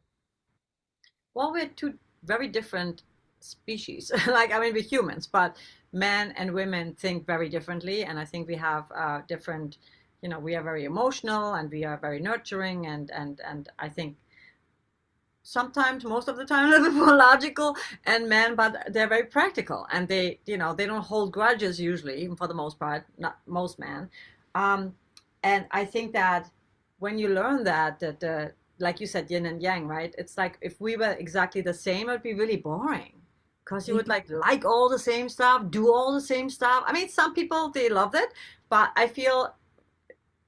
Well, we're two very different species. Like, I mean, we're humans, but men and women think very differently. And I think we have different, we are very emotional and we are very nurturing. And I think sometimes, most of the time, a little bit more logical and men, but they're very practical and they don't hold grudges usually, for the most part, not most men. Um, and I think that when you learn that like you said, yin and yang, right? It's like if we were exactly the same, it would be really boring because you would like all the same stuff, do all the same stuff. I mean, some people they loved it, but I feel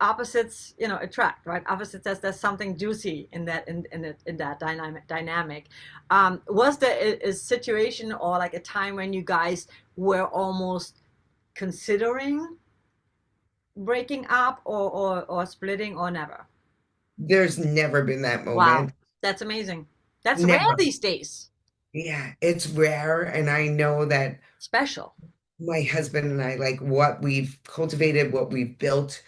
opposites attract, right? Opposites, there's something juicy in that dynamic. Was there a situation or like a time when you guys were almost considering breaking up or splitting, or never? There's never been that Wow, moment. that's amazing. That's rare Never. these days. Yeah, it's rare. And I know that Special. my husband and I, like what we've cultivated, what we've built,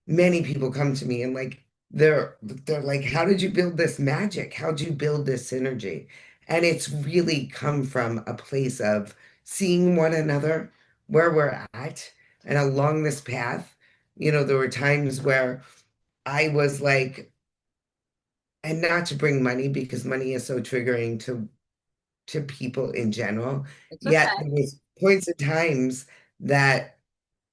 many people come to me and like they're like, how did you build this magic? How'd you build this synergy? And it's really come from a place of seeing one another where we're at and along this path. There were times where I was like, and not to bring money because money is so triggering to people in general. It's okay. Yet there was points of times that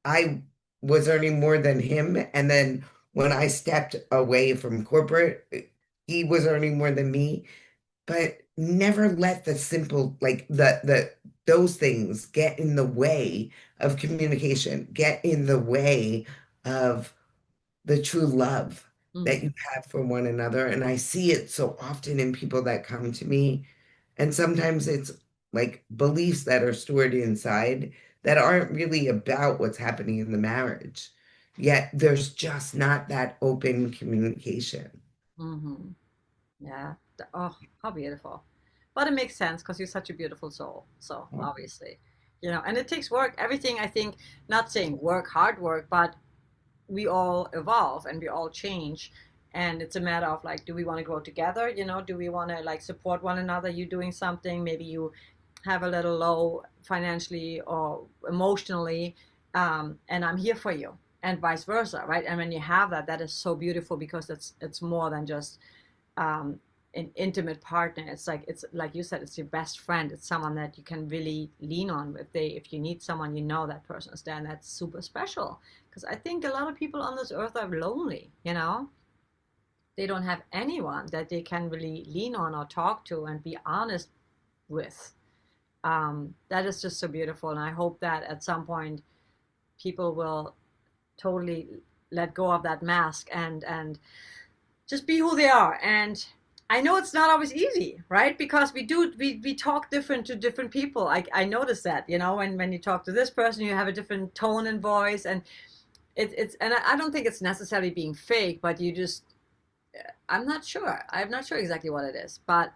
I was earning more than him, and then when I stepped away from corporate, he was earning more than me. But never let the simple like the those things get in the way of communication, get in the way of the true love that Mhm. you have for one another. And I see it so often in people that come to me. And sometimes it's like beliefs that are stored inside that aren't really about what's happening in the marriage. Yet there's just not that open communication. Mhm. Yeah. Oh, how beautiful. But it makes sense because you're such a beautiful soul. So obviously, and it takes work. Everything, I think, not saying work, hard work, but we all evolve and we all change. And it's a matter of like, do we want to grow together? Do we want to like support one another? You doing something, maybe you have a little low financially or emotionally, and I'm here for you, and vice versa, right? And when you have that, that is so beautiful because it's more than just um, an intimate partner. It's like you said, it's your best friend. It's someone that you can really lean on if you need someone, that person is there, and that's super special. Because I think a lot of people on this earth are lonely. They don't have anyone that they can really lean on or talk to and be honest, with. That is just so beautiful. And I hope that at some point people will totally let go of that mask and just be who they are. And I know it's not always easy, right? Because we talk different to different people. I notice that, when you talk to this person, you have a different tone and voice, and it's and I don't think it's necessarily being fake, but you just I'm not sure. I'm not sure exactly what it is, but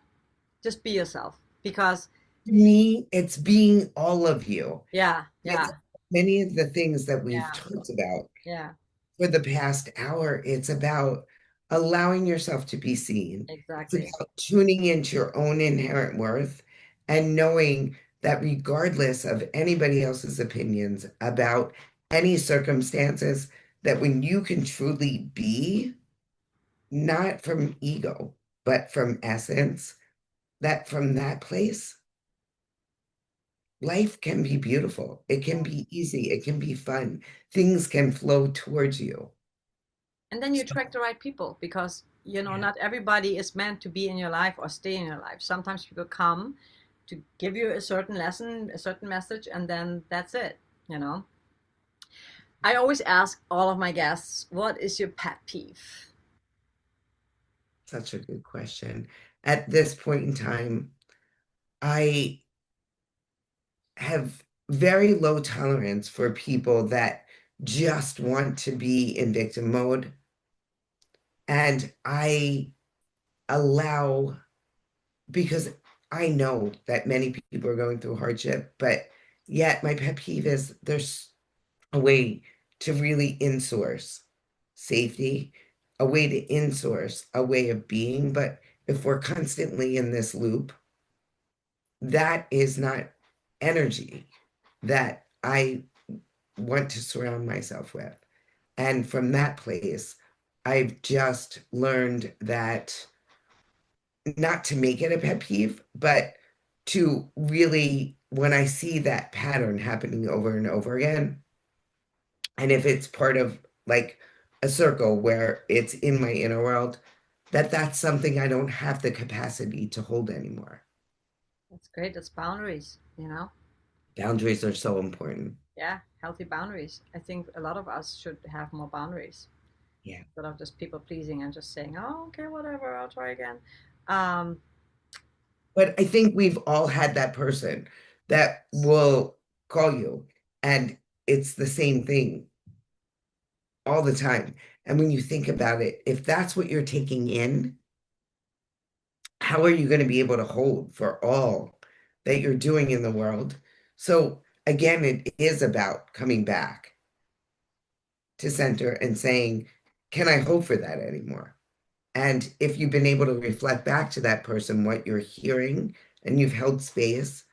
just be yourself because To me, it's being all of you. yeah, It's yeah, many of the things that we've yeah, talked about yeah, for the past hour. It's about allowing yourself to be seen. It's exactly. about tuning into your own inherent worth and knowing that regardless of anybody else's opinions about any circumstances, that when you can truly be, not from ego, but from essence, that from that place, life can be beautiful. It can be easy. It can be fun. Things can flow towards you. And then you So, attract the right people because yeah, not everybody is meant to be in your life or stay in your life. Sometimes people come to give you a certain lesson, a certain message, and then that's it. I always ask all of my guests, what is your pet peeve? such a good question. At this point in time, I have very low tolerance for people that just want to be in victim mode. And I allow, because I know that many people are going through hardship, but yet my pet peeve is there's a way to really insource safety, a way to insource a way of being. But if we're constantly in this loop, that is not energy that I want to surround myself with. And from that place, I've just learned that not to make it a pet peeve, but to really, when I see that pattern happening over and over again, and if it's part of like a circle where it's in my inner world, that's something I don't have the capacity to hold anymore. That's great. That's boundaries. Boundaries are so important. Yeah, healthy boundaries. I think a lot of us should have more boundaries Yeah. instead of just people pleasing and just saying, oh, okay, whatever, I'll try again. Um, But I think we've all had that person that will call you and it's the same thing all the time. And when you think about it, if that's what you're taking in, how are you going to be able to hold for all that you're doing in the world? So again, it is about coming back to center and saying, can I hope for that anymore? And if you've been able to reflect back to that person what you're hearing and you've held space,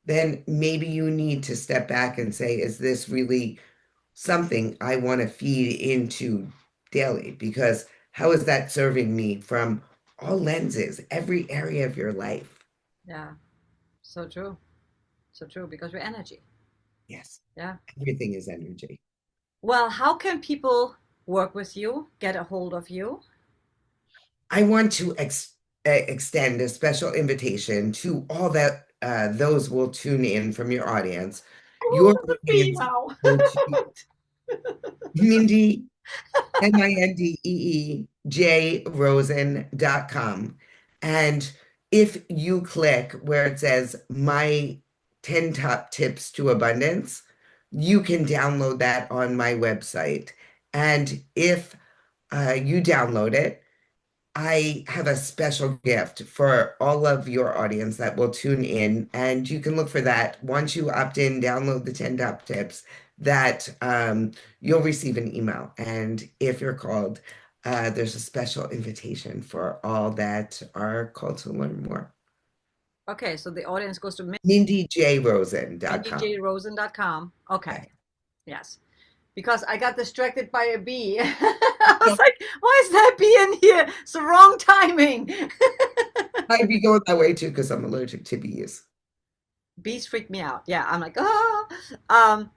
then maybe you need to step back and say, is this really something I want to feed into daily? Because how is that serving me from all lenses, every area of your life? yeah, so true. So true because we're energy. Yes, Yeah. everything is energy. Well, how can people work with you, get a hold of you? I want to extend a special invitation to all that those will tune in from your audience. Oh, Your look at me audience now. go to Mindee MindeeJRosen.com. And if you click where it says My 10 Top Tips to Abundance, you can download that on my website. And if you download it, I have a special gift for all of your audience that will tune in, and you can look for that. Once you opt in, download the 10 top tips that you'll receive an email. And if you're called, there's a special invitation for all that are called to learn more. Okay, so the audience goes to MindeeJRosen.com. mindeejrosen.com. Okay, Yes. yes. Because I got distracted by a bee. I was like, why is that bee in here? It's the wrong timing. I'd be going that way too because I'm allergic to bees. Bees freak me out. Yeah, I'm like, ah. Um,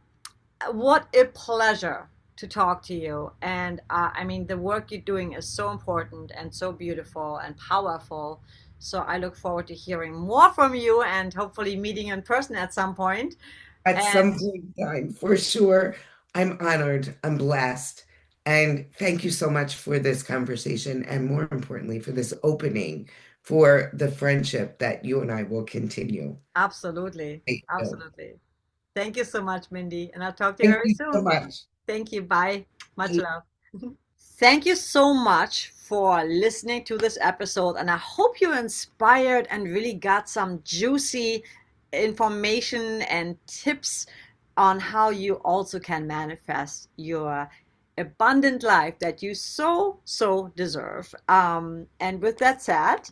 what a pleasure to talk to you. And I mean, the work you're doing is so important and so beautiful and powerful. So I look forward to hearing more from you and hopefully meeting in person at some point. At some And point in time, for sure. I'm honored. I'm blessed. And thank you so much for this conversation, and more importantly, for this opening for the friendship that you and I will continue. absolutely, Thank you. absolutely. Thank you so much, Mindee. And I'll talk to you Thank very you so soon. much. Thank you. Bye. Much love. Thank you so much for listening to this episode. And I hope you're inspired and really got some juicy information and tips on how you also can manifest your abundant life that you so deserve. And with that said,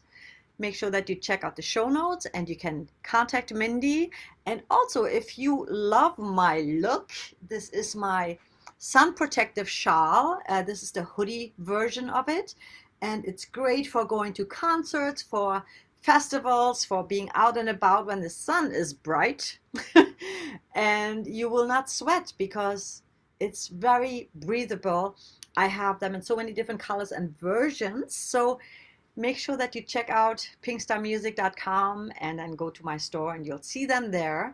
make sure that you check out the show notes and you can contact Mindee. And also, if you love my look, this is my sun protective shawl. This is the hoodie version of it. And it's great for going to concerts, for festivals, for being out and about when the sun is bright. And you will not sweat because it's very breathable. I have them in so many different colors and versions. So make sure that you check out pinkstarmusic.com and then go to my store and you'll see them there.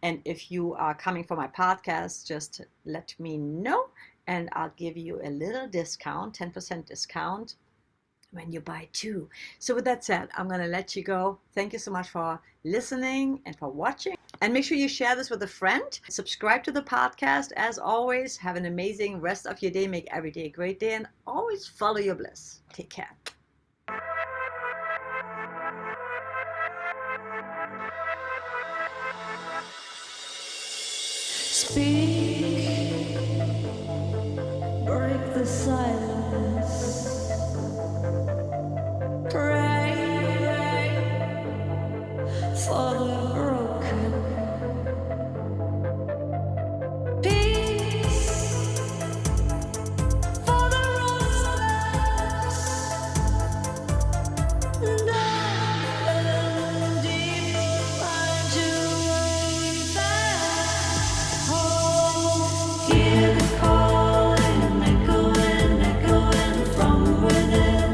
And if you are coming for my podcast, just let me know and I'll give you a little discount, 10% discount when you buy two. So with that said, I'm going to let you go. Thank you so much for listening and for watching. And make sure you share this with a friend. Subscribe to the podcast. As always, have an amazing rest of your day. Make every day a great day and always follow your bliss. Take care. Speak, break the silence. Pray for the broken. Peace for the ruthless. Dive deep, find your way back home. Hear the calling, echoing from within.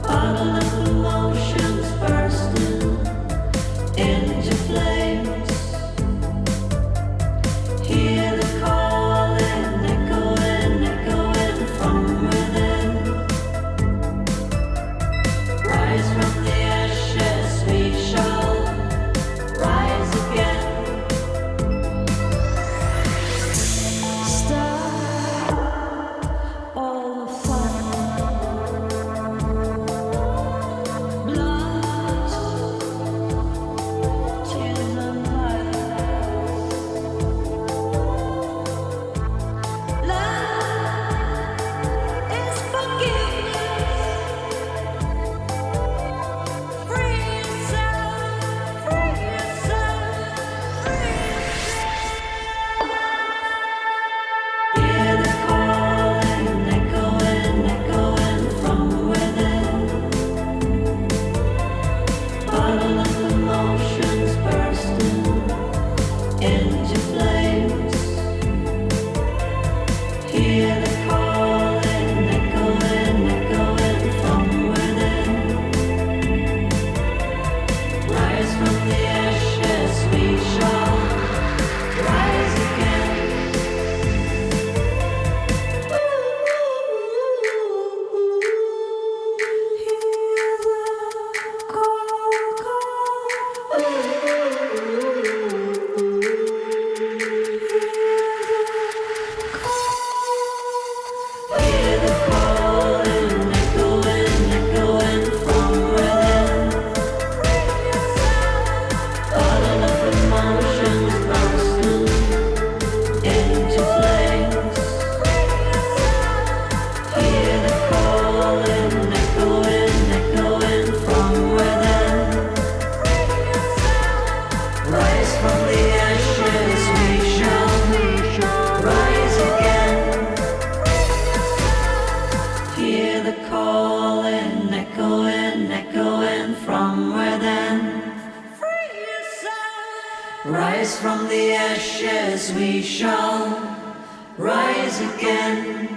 Bottle of emotions bursting into flames. Hear the calling, echoing from within. Rise from the ashes, we shall rise again. Stop all the fire. Blood, tears and light. Love is forgiveness. Free yourself, free yourself, free yourself. Hear the calling, echoing from within. Bottle of emotions bursting into flames. Hear the calling, echoing from within. Rise from the ashes, we shall rise again. Hear the Hear the calling, echoing from within. Bottle of emotions bursting into flames. Hear the calling, echoing from within. Rise from the ashes, we shall rise again. Hear the calling, echoing from within. Rise from the ashes, we shall rise again.